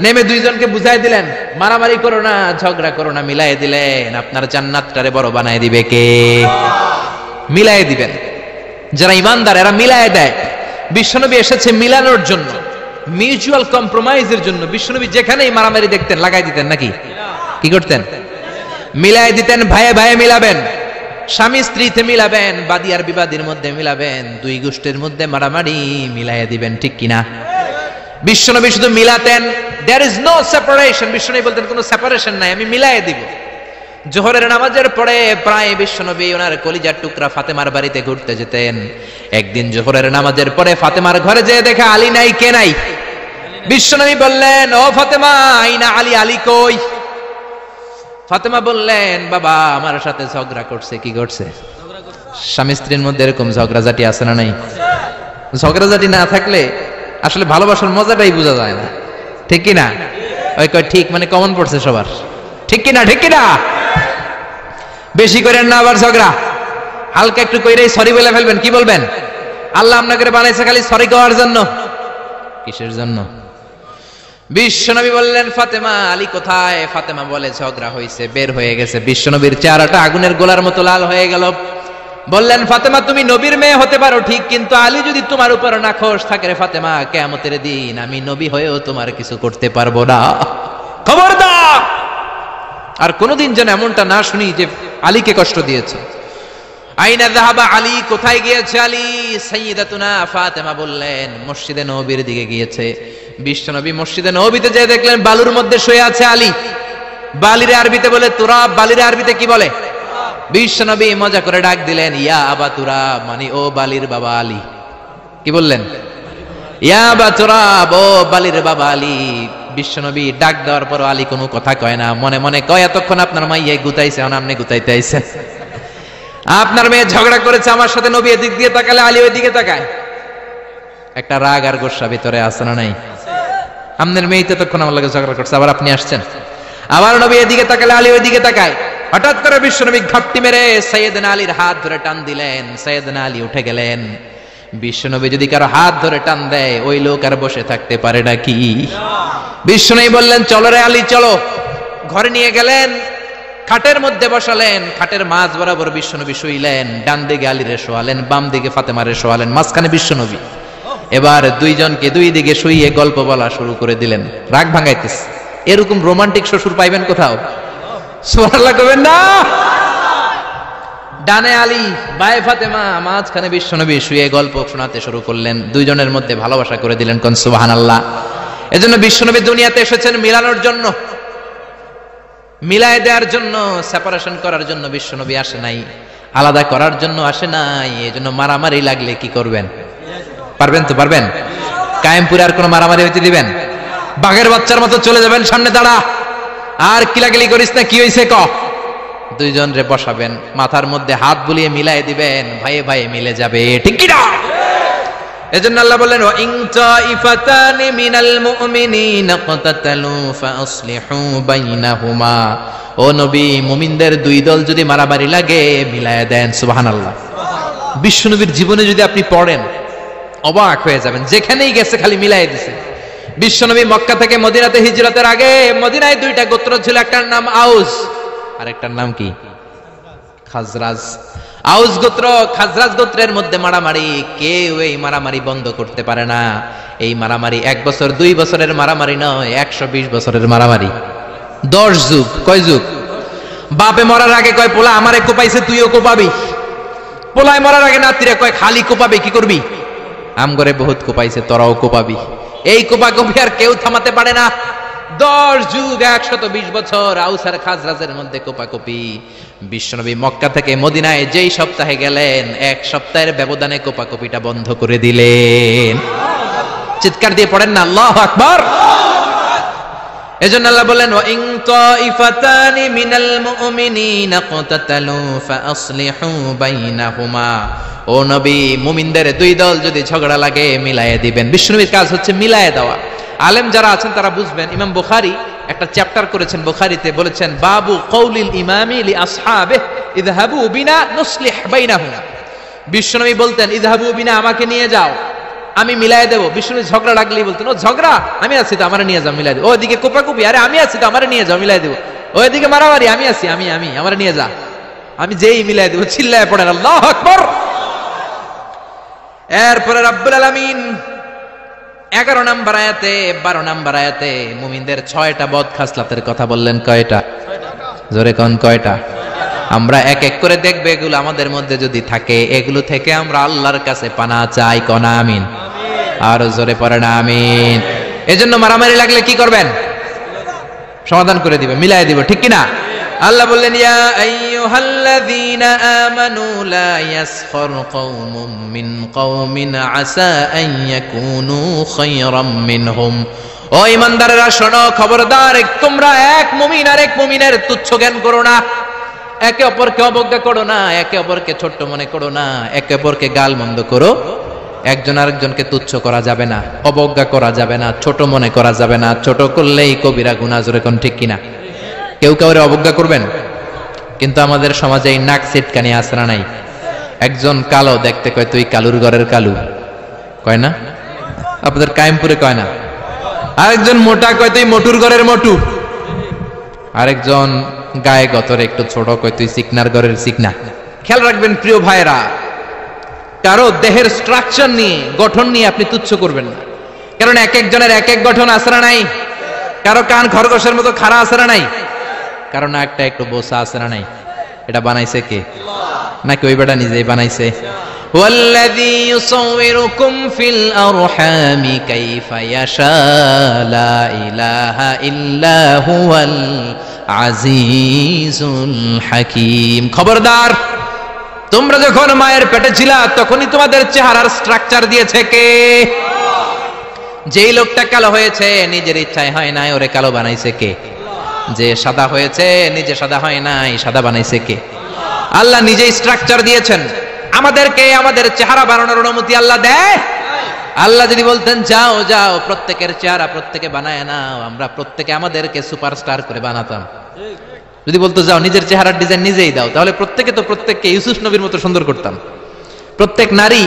Speaker 1: নেমে দুইজনকে বুঝাই দিলেন মারামারি করো না, ঝগড়া করো না, মিলাই দিলেন, আপনার জান্নাতটারে বড় বানায় দিবে কে? মিলাই দিবেন। যারা ইমানদার এরা মিলাই দেয়। বিশ্বনবী এসেছে মিলানোর জন্য, মিউচুয়াল কম্প্রোমাইজের জন্য। বিশ্বনবী যেখানেই মারামারি দেখতেন লাগাই দিতেন নাকি? কি করতেন? মিলাই দিতেন। ভাইয়ে ভাইয়ে মিলাবেন, স্বামী স্ত্রীতে মিলাবেন, বাদী আর বিবাদীর মধ্যে মিলাবেন, দুই গোষ্ঠীর মধ্যে মারামারি মিলাই দিবেন, ঠিক কিনা? বিশ্বনবী শুধু মিলাতেন, দেয়ার ইজ নো সেপারেশন। বিশ্বনবী বলতেন কোনো সেপারেশন নাই, আমি মিলাই দিব। জোহরের নামাজের পরে প্রায় বিশ্বনবী ওনার কলিজার টুকরা ফাতেমার বাড়িতে ঘুরতে যেতেন। একদিন জোহরের নামাজের পরে ফাতেমার ঘরে যেয়ে দেখে আলী নাই। কে নাই? বিশ্বনবী বললেন ও ফাতেমা, আইনা আলী, আলী কই? ফাতেমা বললেন বাবা আমার সাথে ঝগড়া করছে। কি করছে? স্বামী স্ত্রীর মধ্যে এরকম ঝগড়াঝাটি আছে না নাই? ঝগড়াঝাটি না থাকলে আসলে ভালোবাসার মজাটাই বোঝা যায় না, ঠিক কিনা? ওই কয় ঠিক, মানে কমন পড়ছে সবার, ঠিক কিনা? ঠিক কিনা? বেশি করেন না আবার ঝগড়া, হালকা একটু কইরেই সরি বলে ফেলবেন। কি বলবেন? আল্লাহ আপনাকে বানাইছে খালি সরি করার জন্য, কিসের জন্য? বিশ্বনবী বললেন ফাতেমা আলী কোথায়? ফাতেমা বলে ঝগড়া হয়েছে, বের হয়ে গেছে। বিশ্বনবীর চেহারাটা আগুনের গোলার মতো লাল হয়ে গেল। বললেন ফাতেমা তুমি নবীর মেয়ে হতে পারো ঠিক, কিন্তু আলী যদি তোমার উপর নাখোশ থাকে রে ফাতেমা, কিয়ামতের দিন আমি নবী হয়েও তোমার কিছু করতে পারবো না। খবরদার আর কোনোদিন যেন এমনটা না শুনি যে আলীকে কষ্ট দিয়েছে। আইনা যাহাবা আলী, কোথায় গিয়েছে আলী? সাইয়্যিদাতুনা ফাতেমা বললেন মসজিদে নববীর দিকে গিয়েছে। বিশ্বনবী মসজিদে নববীতে যেয়ে দেখলেন বালুর মধ্যে শুয়ে আছে আলী। বালিরে আরবিতে বলে তুরাব, বালিরে আরবিতে কি বলে? বিশ্বনবী মজা করে ডাক দিলেন ইয়া আবা তুরাব, মানে ও বালির বাবা আলী। কি বললেন? ইয়া আবা তুরাব, ও বালির বাবা আলী। বিশ্বনবী ডাক দেওয়ার পর আলী কোনো কথা কয় না, মনে মনে কয় এতক্ষণ আপনার মাইয়ে গুতাইছে, এখন আপনি গুতাইতে আইছেন। আপনার মেয়ে ঝগড়া করেছে আমার সাথে, নবী এদিক দিয়ে তাকালে আলী ওই দিকে তাকায়। একটা রাগ আর গোসা ভিতরে আছে না নাই? আপনার মেয়ে তো তখন আমার লাগে ঝগড়া করছে, আবার আপনি আসছেন। আবার নবী এদিকে তাকালে আলী ওই দিকে তাকায়। হঠাৎ করে বিশ্বনবী ঘাপটি মেরে সাইয়েদনা আলীর হাত ধরে টান দিলেন। সাইয়েদনা আলী উঠে গেলেন। বিশ্বনবী যদি কারো হাত ধরে টান দেয় ওই লোক আর বসে থাকতে পারে নাকি? বিশ্বনবী বললেন চলো রে আলী চলো। ঘরে নিয়ে গেলেন, খাটের মধ্যে বসালেন, খাটের মাঝ বরাবর বিশ্বনবী শুইলেন। ডান দিকে আলীরে শোয়ালেন, বাম দিকে ফাতেমারে শোয়ালেন, মাঝখানে বিশ্বনবী। এবার দুইজনকে দুই দিকে শুইয়ে গল্প বলা শুরু করে দিলেন। রাগ ভাঙাইতেছে। এরকম রোমান্টিক শ্বশুর পাইবেন কোথাও? সুবহানাল্লাহ কইবেন না? ডানে আলী, বায়ে ফাতেমা, মাঝখানে বিশ্বনবী শুয়ে গল্প শোনাতে শুরু করলেন। দুইজনের মধ্যে ভালোবাসা করে দিলেন। কোন সুবহানাল্লাহ। এজন্য বিশ্বনবী দুনিয়াতে এসেছেন মিলানোর জন্য, মিলায় দেওয়ার জন্য, সেপারেশন করার জন্য বিশ্বনবী আসে নাই, আলাদা করার জন্য আসে নাই। এজন্য মারামারি লাগলে কি করবেন? পারবেন তো? পারবেন? কায়েমপুরে আর কোন মারামারি হইতে দিবেন? বাঘের বাচ্চার মতো চলে যাবেন, সামনে দাঁড়া, আর কিলাকিলি করিস না, কি হইছে ক? দুইজন রে বসাবেন, মাথার মধ্যে হাত বুলিয়ে মিলাই দিবেন, ভাইয়ে ভাইয়ে মিলে যাবে, ঠিক কি না? এজন্য আল্লাহ বললেন ওয়া ইন তাইফাতানি মিনাল মুমিনিনা ক্তাতালু ফাসলিহু বাইনাহুমা। ও নবী, মুমিনদের দুই দল যদি মারামারি লাগে মিলায়া দেন। সুবহানাল্লাহ। বিশ্বনবীর জীবনে যদি আপনি পড়েন অবাক হয়ে যাবেন, যেখানেই গেছে খালি মিলাই দিছে। বিশ্বনবী মক্কা থেকে মদিনাতে হিজরতের আগে মদিনায় দুইটা গোত্র ছিল, একটার নাম আউস আর একটার নাম কি? খাজরাজ। আউস গোত্র খাজরাজ গোত্রের মধ্যে মারামারি, কেউ এই মারামারি বন্ধ করতে পারে না। এই মারামারি 1 বছর 2 বছরের মারামারি নয়, 120 বছরের মারামারি। 10 যুগ। কয় যুগ? বাপে মরার আগে কয় পোলা আমারে কোপাইছে, তুইও কোপাবি। পোলায় মরার আগে নাতিরে কয় খালি কোপাবে, কি করবি? আমগরে বহুত কোপাইছে, তোরাও কোপাবি। এই কোপাকপি আর কেউ থামাতে পারে না। 10 যুগ 120 বছর আউস আর খাজরাজের মধ্যে কোপাকপি। বিশ্বনবী মক্কা থেকে মদিনায় যেই সপ্তাহে গেলেন, 1 সপ্তাহের ব্যবধানে কোপাকপিটা বন্ধ করে দিলেন। চিৎকার দিয়ে পড়েন না আল্লাহু আকবার। এজন্য আল্লাহ বলেন ওয়া ইন তাইফাতানি মিনাল মুমিনিনা ক্তাতালু ফাসলিহু বাইনাহুমা। ও নবী, মুমিনদের দুই দল যদি ঝগড়া লাগে মিলায়ে দিবেন। বিশ্বনবীর কাজ হচ্ছে মিলায়ে দেওয়া। আলেম যারা আছেন তারা বুঝবেন। ইমাম বুখারী একটা চ্যাপ্টার করেছেন বুখারীতে, বলেছেন বাবু কওলিল ইমামি লি আসহাবিহি ইযহাবু বিনা নুসলিহ বাইনাহুম। বিশ্বনবী বলতেন ইযহাবু বিনা, আমাকে নিয়ে যাও, আমি মিলায়ে দেব। বিশ্বনবী ঝগড়া লাগলেই বলতেন ও ঝগড়া, আমি আছি তো, আমারে নিয়ে যাও, মিলায়ে দেব। ওইদিকে কোপাকুপি, আরে আমি আছি তো, আমারে নিয়ে যাও, মিলায়ে দেব। ওইদিকে মারামারি, আমি আছি, আমি আমারে নিয়ে যা, আমি যেই মিলায়ে দেব। চিল্লায়ে পড়েন আল্লাহু আকবার। এরপরে রাব্বুল আলামিন 11 নম্বর আয়াতে 12 নম্বর আয়াতে মুমিনদের 6টা বদ খাসলাতের কথা বললেন। কয়টা? জোরে কোন কয়টা? আমরা এক এক করে দেখবে, এগুলো আমাদের মধ্যে যদি থাকে, এগুলো থেকে আমরা আল্লাহর কাছে পানা চাই। কোন আমিন? আর জোরে পড়েন আমিন। এজন্য মারামারি লাগলে কি করবেন? সমাধান করে দিবে, মিলাই দিব, ঠিক কিনা? আল্লাহ বললেন ইয়া আইয়ুহাল্লাযীনা আমানু লা ইয়াসখর কওমুম মিন কওমিন আসা আন ইয়াকুনু খায়রাম মিনহুম। ও ঈমানদারেরা শোনো, খবরদার, তোমরা এক মুমিন আর এক মুমিনের তুচ্ছ জ্ঞান করো না, একে অপরকে অবজ্ঞা করো না, একে অপরকে ছোট্ট মনে করো না, একে অপরকে গালমন্দ করো। একজন আরেকজনকে তুচ্ছ করা যাবে না, অবজ্ঞা করা যাবে না, ছোট মনে করা যাবে না। ছোট করলেই কবিরা গুনাহ। জোরে কোন ঠিক কিনা? কেউ কাউরে অবজ্ঞা করবেন? কিন্তু আমাদের সমাজে এই নাক সিটকানি আসরা নাই। একজন কালো দেখতে কয় তুই কালুর ঘরের কালু, কয় না? আপনাদের কায়েমপুরে কয় না? আরেকজন মোটা কয় তুই মোটুর ঘরের মোটু, আরেকজন গায়ে গতর একটু ছোট কয় তুই চিকনার ঘরের চিকনা। খেয়াল রাখবেন প্রিয় ভাইরা, কারো দেহের স্ট্রাকচার নিয়ে, গঠন নিয়ে আপনি তুচ্ছ করবেন না, কারণ এক একজনের এক এক গঠন আসরা নাই। কারো কান খরগোশের মতো খাড়া আসরা নাই, কারণ একটা একটু বোসা আসরা নাই। এটা বানাইছে কে? নাকি ওই বেটা নিজেই বানাইছে? ওয়াল্লাযী ইউসাউবিরুকুম ফিল আরহামি কাইফা ইয়াশা লা ইলাহা ইল্লা হুয়াল আজিজুল হাকীম। খবরদার, তোমরা যখন মায়ের পেটে ছিলা তখনই তোমাদের চেহারার স্ট্রাকচার দিয়েছে কে? যেই লোকটা কালো হয়েছে নিজের ইচ্ছায় হয় নাই, ওরে কালো বানাইছে কে? যে সাদা হয়েছে নিজে সাদা হয় নাই, সাদা বানাইছে কে? আল্লাহ নিজেই স্ট্রাকচার দিয়েছেন। আমাদেরকে আমাদের চেহারা বানানোর অনুমতি আল্লাহ দেয়? আল্লাহ যদি বলতেন যাও যাও প্রত্যেকের চেহারা প্রত্যেকে বানায় নাও, আমরা প্রত্যেকে আমাদেরকে সুপারস্টার করে বানাতাম। যদি বলতো যাও নিজের চেহারার ডিজাইন নিজেই দাও, তাহলে প্রত্যেকে তো প্রত্যেককে ইউসুফ নবীর মতো সুন্দর করতাম। প্রত্যেক নারী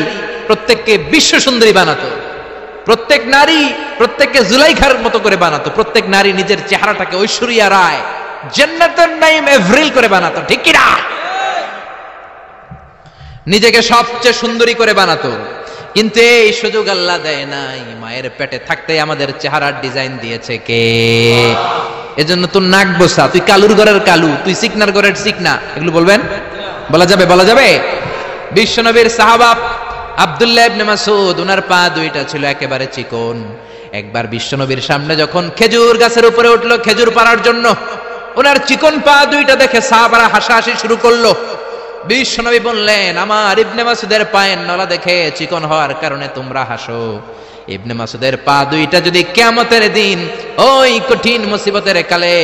Speaker 1: প্রত্যেককে বিশ্ব সুন্দরী বানাতো, প্রত্যেক নারী প্রত্যেককে জুলাইখার মতো করে বানাতো, প্রত্যেক নারী নিজের চেহারাটাকে ঐশ্বরিয়া রায়, জান্নাতুন নাঈম এভরিল করে বানাতো, ঠিক কি না? নিজেকে সবচেয়ে সুন্দরী করে বানাতো। কিন্তু এই সুযোগ আল্লাহ দেয় নাই। মায়ের পেটে থাকতে আমাদের চেহারার ডিজাইন দিয়েছে কে? এজন্য তোর নাক বসা, তুই কালুর ঘরের কালু, তুই সিকনার ঘরের সিকনা, এগুলো বলবেন? বলা যাবে? বলা যাবে? বিশ্বনবীর সাহাবা আব্দুল্লাহ ইবনে মাসউদ, ওনার পা দুইটা ছিল একেবারে চিকন। একবার বিশ্বনবীর সামনে যখন খেজুর গাছের উপরে উঠলো খেজুর পাড়ার জন্য, ওনার চিকন পা দুইটা দেখে সাহাবারা হাসাহাসি শুরু করলো। বিশ্বনবী বললেন আমার ইবনে মাসউদের পায়ের নলা দেখে চিকন হওয়ার কারণে তোমরা হাসো। ইবনে মাসউদের পা দুইটা যদি কিয়ামতের দিন ওই কঠিন মুসিবতের কালে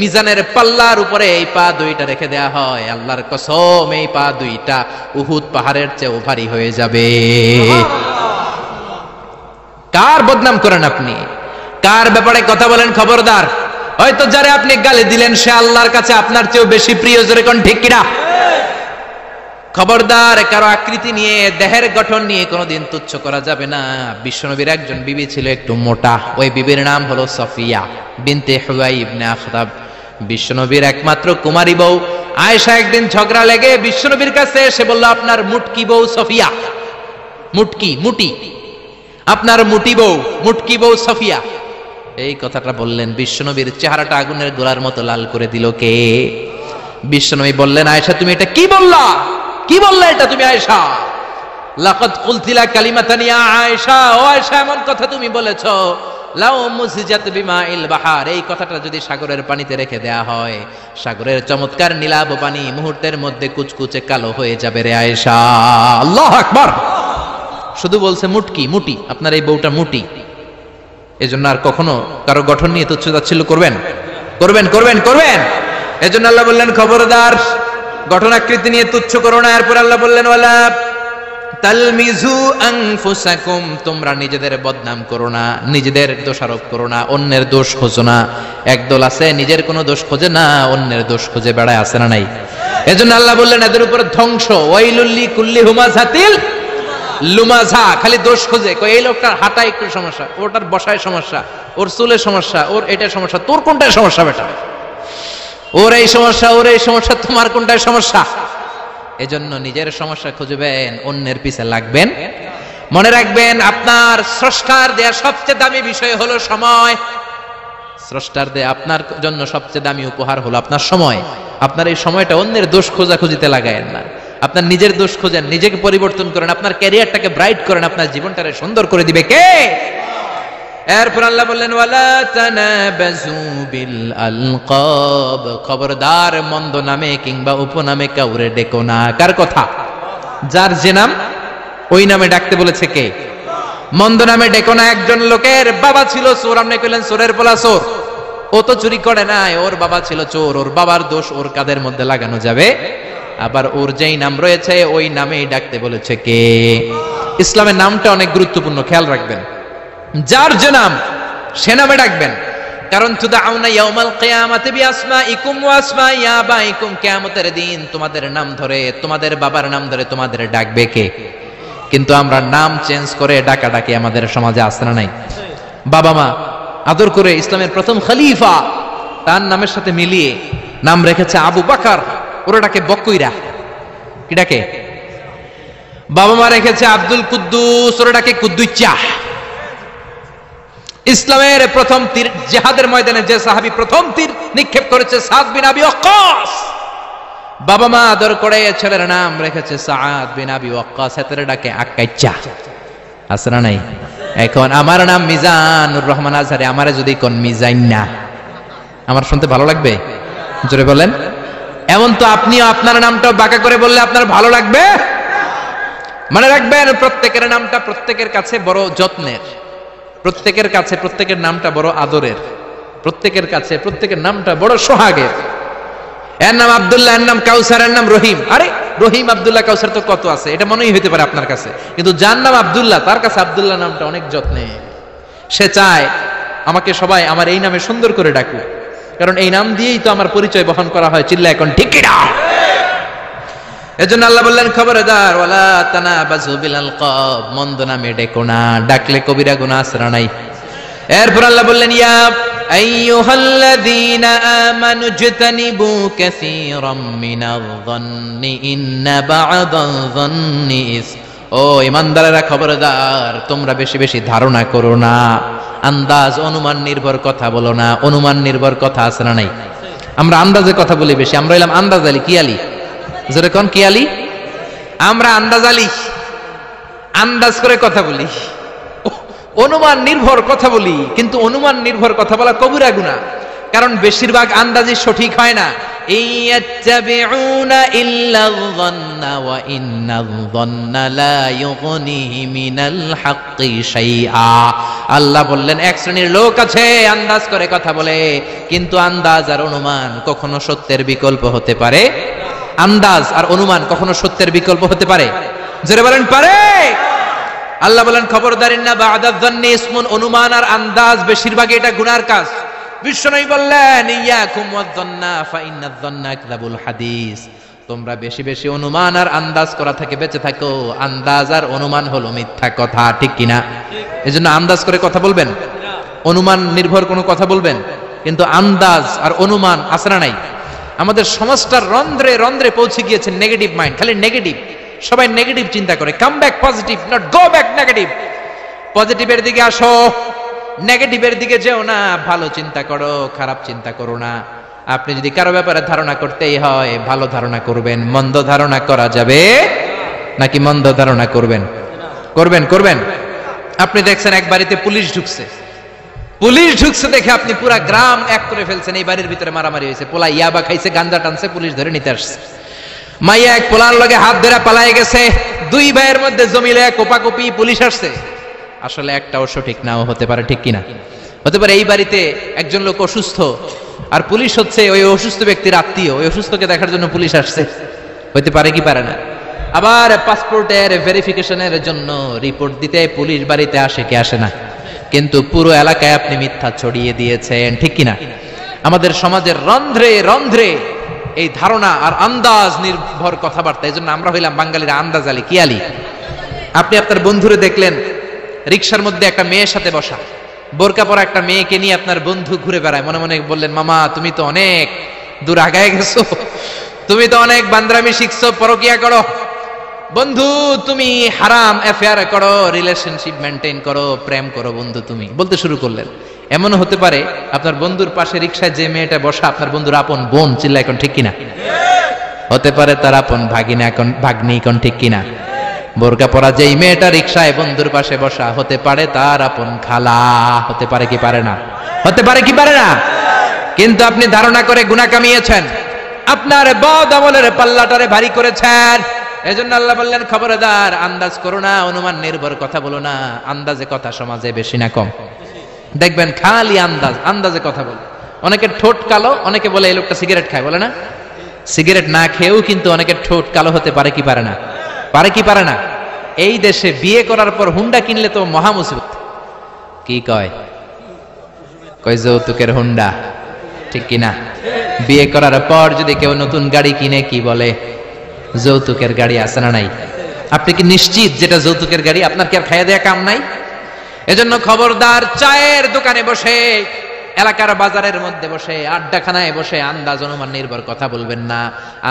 Speaker 1: মিজানের পাল্লার উপরে এই পা দুইটা রেখে দেয়া হয়, আল্লাহর কসম এই পা দুইটা উহুদ পাহাড়ের চেয়ে ভারী হয়ে যাবে। কার বদনাম করেন আপনি? কার ব্যাপারে কথা বলেন? খবরদার, হয়তো যারে আপনি গালি দিলেন সে আল্লাহর কাছে আপনার চেয়েও বেশি প্রিয়। জোরে কোন ঠিক কিনা? খবরদার, কারো আকৃতি নিয়ে, দেহের গঠন নিয়ে কোনোদিন তুচ্ছ করা যাবে না। বিশ্বনবীর একজন বিবি ছিল একটু মোটা, ওই বিবির নাম হলো সফিয়া বিনতে হুয়াই ইবনে আখতাব। বিশ্বনবীর একমাত্র কুমারী বউ আয়েশা একদিন ঝগড়া লেগে বিশ্বনবীর কাছে এসে বলল আপনার মুটকি বউ সফিয়া, মুটি, আপনার মুটি বউ, মুটকি বউ সফিয়া। এই কথাটা বললেন, বিশ্বনবীর চেহারাটা আগুনের গোলার মতো লাল করে দিল কে? বিশ্বনবী বললেন আয়েশা তুমি এটা কি বললা? কি বললা এটা তুমি আয়েশা? লাকাদ কুলতিলা কালিমাতান ইয়া আয়েশা, ও আয়েশা এমন কথা তুমি বলেছো লাউ মুসিজাত বিমাইল বাহার, এই কথাটা যদি সাগরের পানিতে রেখে দেয়া হয়, সাগরের চমৎকার নীলাভ পানি মুহূর্তের মধ্যে কুচকুচে কালো হয়ে যাবে রে আয়েশা। আল্লাহু আকবার। শুধু বলছে মুটি, আপনার এই বউটা মুটি। এজন্য আর কখনো কারো গঠন নিয়ে তুচ্ছ তাচ্ছিল্য করবেন? এজন্য আল্লাহ বললেন খবরদার, গঠন আকৃতি নিয়ে তুচ্ছ করো না। এরপর আল্লাহ বললেন ওয়ালা তালমিজু আনফুসাকুম, তোমরা নিজেদের বদনাম করো না, নিজেদের দোষারোপ করো না, অন্যের দোষ খোঁজো না। একদল আছে নিজের কোনো দোষ খোঁজে না, অন্যের দোষ খোঁজে বেড়ায়, আছে না নাই? এজন্য আল্লাহ বললেন এদের উপর ধ্বংস। ওয়াইলুল লিকুল্লি হুমাযাতিল লুমাযা, খালি দোষ খোঁজে। কই এই লোকটার হাঁটায় একটু সমস্যা, ওটার বসায় সমস্যা, ওর চুলের সমস্যা, ওর এটা সমস্যা, তোর কোনটায় সমস্যা বেটা? ওর এই সমস্যা, ওর এই সমস্যা, তোমার কোনটায় সমস্যা? এজন্য নিজের সমস্যা খুঁজবেন, অন্যের পিছে লাগবেন। মনে রাখবেন আপনার স্রষ্টার দেয়া সবচেয়ে দামি বিষয় হলো সময়। স্রষ্টার দেয়া আপনার জন্য সবচেয়ে দামি উপহার হলো আপনার সময়। আপনার এই সময়টা অন্যের দোষ খোঁজাখুঁজিতে লাগায়েন না, আপনার নিজের দোষ খোঁজেন, নিজেকে পরিবর্তন করেন, আপনার ক্যারিয়ারটাকে ব্রাইট করেন, আপনার জীবনটাকে সুন্দর করে দিবে কে? এরপর আল্লাহ বললেন ওয়ালা তানাবাজু বিল আলকাব, খবরদার মন্দ নামে কিংবা উপনামে কাউরে ডেকো না। কার কথা? যার যে নাম ওই নামে ডাকতে বলেছে কে? মন্দ নামে ডেকো না। একজন লোকের বাবা ছিল চোর, আপনি কইলেন চোরের পোলা চোর, ও তো চুরি করে নাই, ওর বাবা ছিল চোর, ওর বাবার দোষ ওর কাঁধের মধ্যে লাগানো যাবে? আবার ওর যেই নাম রয়েছে ওই নামেই ডাকতে বলেছে কে? ইসলামের নামটা অনেক গুরুত্বপূর্ণ, খেয়াল রাখবেন। যার যে নাম সে নামে ডাকবেন। কারণ তুদাউনা ইয়াউমাল কিয়ামাতি বিআসমাইকুম ওয়া আসমাই আবাইকুম, কিয়ামতের দিন তোমাদের নাম ধরে, তোমাদের বাবার নাম ধরে তোমাদের ডাকবে কে? কিন্তু আমরা নাম চেঞ্জ করে ডাকাডাকি আমাদের সমাজে আছে না নাই? বাবা মা আদর করে ইসলামের প্রথম খলিফা তার নামের সাথে মিলিয়ে নাম রেখেছে আবু বকর, ওরা ডাকে বকইরা। কি ডাকে? বাবা মা রেখেছে আব্দুল কুদ্দুস, ওরা ডাকে কুদ্দুচ্চা। ইসলামের প্রথম তীর জিহাদের ময়দানে যে সাহাবী প্রথম তীর নিক্ষেপ করেছে সাদ বিন আবি ওয়াক্কাস, বাবা মা আদর করে ছেলের নাম রেখেছে সাদ বিন আবি ওয়াক্কাস, এতরে ডাকে আক্কাইচা। আছে না নাই? এখন আমার নাম মিজানুর রহমান আজহারি, আমারে যদি কোন মিজাইন্না, আমার শুনতে ভালো লাগবে? জোরে বলেন। এমন তো আপনিও আপনার নামটা বাঁকা করে বললে আপনার ভালো লাগবে? মনে রাখবেন প্রত্যেকের নামটা প্রত্যেকের কাছে বড় যত্নের, প্রত্যেকের কাছে প্রত্যেকের নামটা বড় আদরের, প্রত্যেকের কাছে প্রত্যেকের নামটা বড় সোহাগের। এর নাম আব্দুল্লাহ, এর নাম কাউসার, এর নাম রহিম। আরে রহিম, আব্দুল্লাহ, কাউসার তো কত আছে, এটা মনেই হতে পারে আপনার কাছে, কিন্তু যার নাম আব্দুল্লাহ তার কাছে আব্দুল্লাহ নামটা অনেক যত্নে। সে চায় আমাকে সবাই আমার এই নামে সুন্দর করে ডাকুক, কারণ এই নাম দিয়েই তো আমার পরিচয় বহন করা হয়। চিল্লা এখন ঠিক কি না? এজন্য আল্লাহ বললেন খবরদার ওয়ালা তানাবাজু বিল আলকাব, মন্দ নামে ডেকো না, ডাকলে কবিরা গুনাহ আছে না নাই? এরপর আল্লাহ বললেন ইয়া আইয়ুহাল্লাযীনা আমানু ইজতানিবু কাসীরাম মিনায-যন্নি ইন্না বা'দায-যন্নি ইসম। ও ঈমানদারেরা খবরদার, তোমরা বেশি বেশি ধারণা করো না, আন্দাজ অনুমান নির্ভর কথা বলো না। অনুমান নির্ভর কথা আছে না নাই? আমরা আন্দাজে কথা বলি বেশি, আমরা এলাম আন্দাজ আলী। কি আলী? জোরে কোন কি আলী? আমরা আন্দাজ আলী, আন্দাজ করে কথা বলি, অনুমান নির্ভর কথা বলি। কিন্তু অনুমান নির্ভর কথা বলা কবিরা গুনাহ, কারণ বেশিরভাগ আন্দাজি সঠিক হয় না। ইয়াত্তাবিউনা ইল্লায-যন্না ওয়া ইন্নায-যন্না লা ইউগনি মিনাল হাক্কি শাইআ। আল্লাহ বললেন এক শ্রেণীর লোক আছে আন্দাজ করে কথা বলে, কিন্তু আন্দাজ আর অনুমান কখনো সত্যের বিকল্প হতে পারে? আন্দাজ আর অনুমান কখনো সত্যের বিকল্প হতে পারে? জোরে বলেন পারে? আল্লাহ বলেন খবরদার ইন্না বা'দায-যন্নি ইসমুন, অনুমান আর আন্দাজ বেশিরভাগ এটা গুনার কাজ। বিশ্বনবী বললেন ইয়াকুম ওয়ায-যন্না ফা ইন্নায-যন্না আকযাবুল হাদিস, তোমরা বেশি বেশি অনুমান আর আন্দাজ করা থেকে বেঁচে থাকো। আন্দাজ আর অনুমান হলো মিথ্যা কথা, ঠিক কিনা? এজন্য আন্দাজ করে কথা বলবেন, অনুমান নির্ভর কোনো কথা বলবেন, কিন্তু আন্দাজ আর অনুমান আছে না নাই? আমাদের সমাজটার রন্ধ্রে রন্ধ্রে পৌঁছে গিয়েছে নেগেটিভ মাইন্ড, খালি নেগেটিভ, সবাই নেগেটিভ চিন্তা করে। Come back positive, not go back negative. পজিটিভের দিকে আসো, নেগেটিভের দিকে যেও না। ভালো চিন্তা করো, খারাপ চিন্তা করো না। আপনি যদি কারো ব্যাপারে ধারণা করতেই হয়, ভালো ধারণা করবেন। মন্দ ধারণা করা যাবে নাকি? মন্দ ধারণা করবেন? করবেন করবেন। আপনি দেখছেন এক বাড়িতে পুলিশ ঢুকছে, পুলিশ ঢুকছে দেখে আপনি পুরা গ্রাম এক করে ফেলছেন। এই বাড়ির ভিতরে মারামারি হয়েছে, পোলা ইয়াবা খাইছে, গাঞ্জা টানছে, পুলিশ ধরে নিতে আসছে। মাইয়া এক পোলার লগে হাত ধরে পালায়ে গেছে, দুই ভাইয়ের মধ্যে জমিলে কোপাকুপি, পুলিশ আসছে। আসলে একটাও সঠিক নাও হতে পারে, ঠিক কিনা? হতে পারে এই বাড়িতে একজন লোক অসুস্থ, আর পুলিশ হচ্ছে ওই অসুস্থ ব্যক্তির আত্মীয়, ওই অসুস্থকে দেখার জন্য পুলিশ আসছে। হইতে পারে কি পারে না? আবার পাসপোর্টের ভেরিফিকেশনের জন্য রিপোর্ট দিতে পুলিশ বাড়িতে আসে কি আসে না? কিন্তু পুরো এলাকায় আপনি মিথ্যা ছড়িয়ে দিয়েছেন, ঠিক কিনা? আমাদের সমাজের রন্ধ্রে রন্ধ্রে এই ধারণা আর আন্দাজ নির্ভর কথাবার্তা। এই জন্য আমরা হইলাম বাঙালিরা আন্দাজ আলী, কি আলী? আপনি আপনার বন্ধুরে দেখলেন রিক্সার মধ্যে একটা মেয়ের সাথে বসা, বোরকা পরা একটা মেয়েকে নিয়ে আপনার বন্ধু ঘুরে বেড়ায়, মনে মনে বললেন, মামা তুমি তো অনেক দূর আগায় গেছো, তুমি তো অনেক বান্দরামি শিখছো, পরকিয়া করো। বন্ধু তুমি হারাম অ্যাফেয়ার করো, রিলেশনশিপ মেনটেন করো, প্রেম করো বন্ধু তুমি, বলতে শুরু করলেন। এমন হতে পারে আপনার বন্ধুর পাশে রিক্সায় যে মেয়েটা বসা আপনার বন্ধুর আপন বোন, চিল্লা এখন ঠিক কিনা? হতে পারে তার আপন ভাগিনা, এখন ভাগ্নি, এখন ঠিক কিনা? বোরকা পরা যেই মেয়েটা রিক্সায় বন্ধুর পাশে বসা হতে পারে তার আপন খালা, হতে পারে কি পারে না? হতে পারে কি পারে না? কিন্তু আপনি ধারণা করে গুনাহ কামিয়েছেন, আপনার বদ আমলের পাল্লাটারে ভারী করেছেন। এজন্য আল্লাহ বললেন, খবরদার, আন্দাজ করো না, অনুমান নির্ভর কথা বলো না। আন্দাজে কথা সমাজে বেশি না কম? দেখবেন খালি আন্দাজ, আন্দাজে কথা বলে। অনেকের ঠোঁট কালো, অনেকে বলে এই লোকটা সিগারেট খায়, বলে না? সিগারেট না খেয়েও কিন্তু অনেকের ঠোঁট কালো হতে পারে কি পারে না? পারে কি পারে না? এই দেশে বিয়ে করার পর হুন্ডা কিনলে তো মহা মুসিবত। কি কয়? কয় যৌতুকের হুন্ডা, ঠিক কিনা? বিয়ে করার পর যদি কেউ নতুন গাড়ি কিনে কি বলে? যৌতুকের গাড়ি আছে না নাই? আপনি কি নিশ্চিত যেটা যৌতুকের গাড়ি? আপনার কি আর খাইয়া দেয়া কাম নাই? এজন্য খবরদার, চায়ের দোকানে বসে, এলাকার বাজারের মধ্যে বসে, আড্ডাখানায় বসে আন্দাজ অনুমান নির্ভর কথা বলবেন না।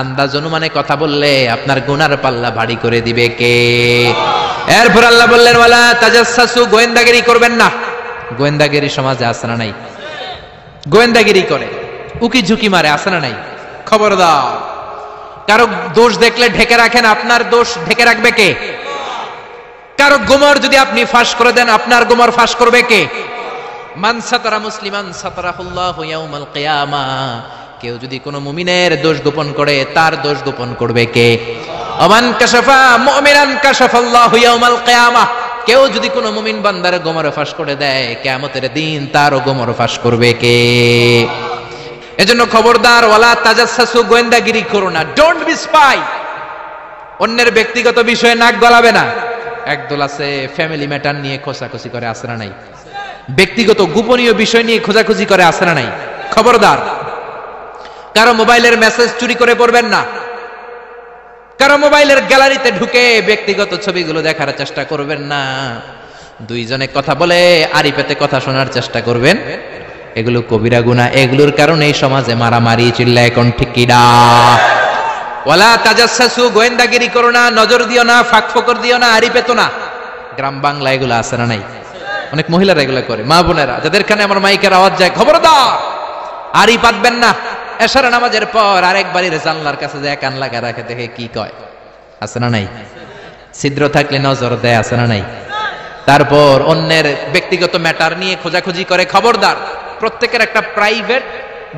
Speaker 1: আন্দাজ অনুমানে কথা বললে আপনার গুনার পাল্লা ভারী করে দিবে কে? এরপর আল্লাহ বললেন, ওয়ালা তাজাসসু, গোয়েন্দাগিরি করবেন না। গোয়েন্দাগিরি সমাজে আছে না নাই? গোয়েন্দাগিরি করে, উকি ঝুঁকি মারে, আছে না নাই? খবরদার, কারো দোষ দেখলে ঢেকে রাখেন, আপনার দোষ ঢেকে রাখবে কে? কারো গোমর যদি আপনি ফাঁস করে দেন, আপনার গোমর ফাঁস করবে কে? মান সাতারা মুসলিমান সাতারাহুল্লাহু ইয়াউমাল কিয়ামা, কেউ যদি কোনো মুমিনের দোষ গোপন করে, তার দোষ গোপন করবে কে? ওমান কাশাফা মুমিনান কাশাফাল্লাহু ইয়াউমাল কিয়ামা, কেউ যদি কোনো মুমিন বান্দার গোমর ফাঁস করে দেয়, কিয়ামতের দিন তারও গোমর ফাঁস করবে কে? এজন্য খবরদার, ওয়ালা তাজাসসু, গোয়েন্দাগিরি করো না। Don't B spy. অন্যের ব্যক্তিগত বিষয়ে নাক গলাবে না। একদল আছে ফ্যামিলি ম্যাটার নিয়ে খোঁচাখুচি করে, আছে না নাই? ব্যক্তিগত গোপনীয় বিষয় নিয়ে খোঁজাখুঁজি করে, আছে না নাই? খবরদার, কারো মোবাইলের মেসেজ চুরি করে পড়বেন না। কারো মোবাইলের গ্যালারিতে ঢুকে ব্যক্তিগত ছবিগুলো দেখার চেষ্টা করবেন না। দুইজনে কথা বলে আড়ি পেতে কথা শোনার চেষ্টা করবেন, এগুলো কবিরা গুনাহ। এগুলোর কারণে এই সমাজে মারামারি, চিল্লা এখন ঠিক কিনা? ওয়ালা তাজাসসু, গোয়েন্দাগিরি করো না, নজর দিও না, ফাঁক ফোকর দিও না, আড়ি পেতো না। গ্রাম বাংলা এগুলো আছে না নাই? অনেক মহিলারা এগুলো করে। মা বোনেরা, যাদের কানে আমার মাইকের আওয়াজ যায়, খবরদার, আড়ি পাতবেন না। এশারা নামাজের পর আরেক বাড়ির জানলার কাছে যায় কান লাগা রাখে, দেখে কি কয়, আছে না নাই? ছিদ্র থাকলে নজর দেয়, আছে না নাই? তারপর অন্যের ব্যক্তিগত ম্যাটার নিয়ে খোঁজাখুঁজি করে। খবরদার, প্রত্যেকের একটা প্রাইভেট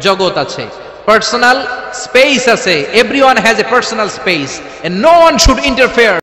Speaker 1: জগৎ আছে, পার্সোনাল স্পেস আছে। Everyone has a personal space, and no one should interfere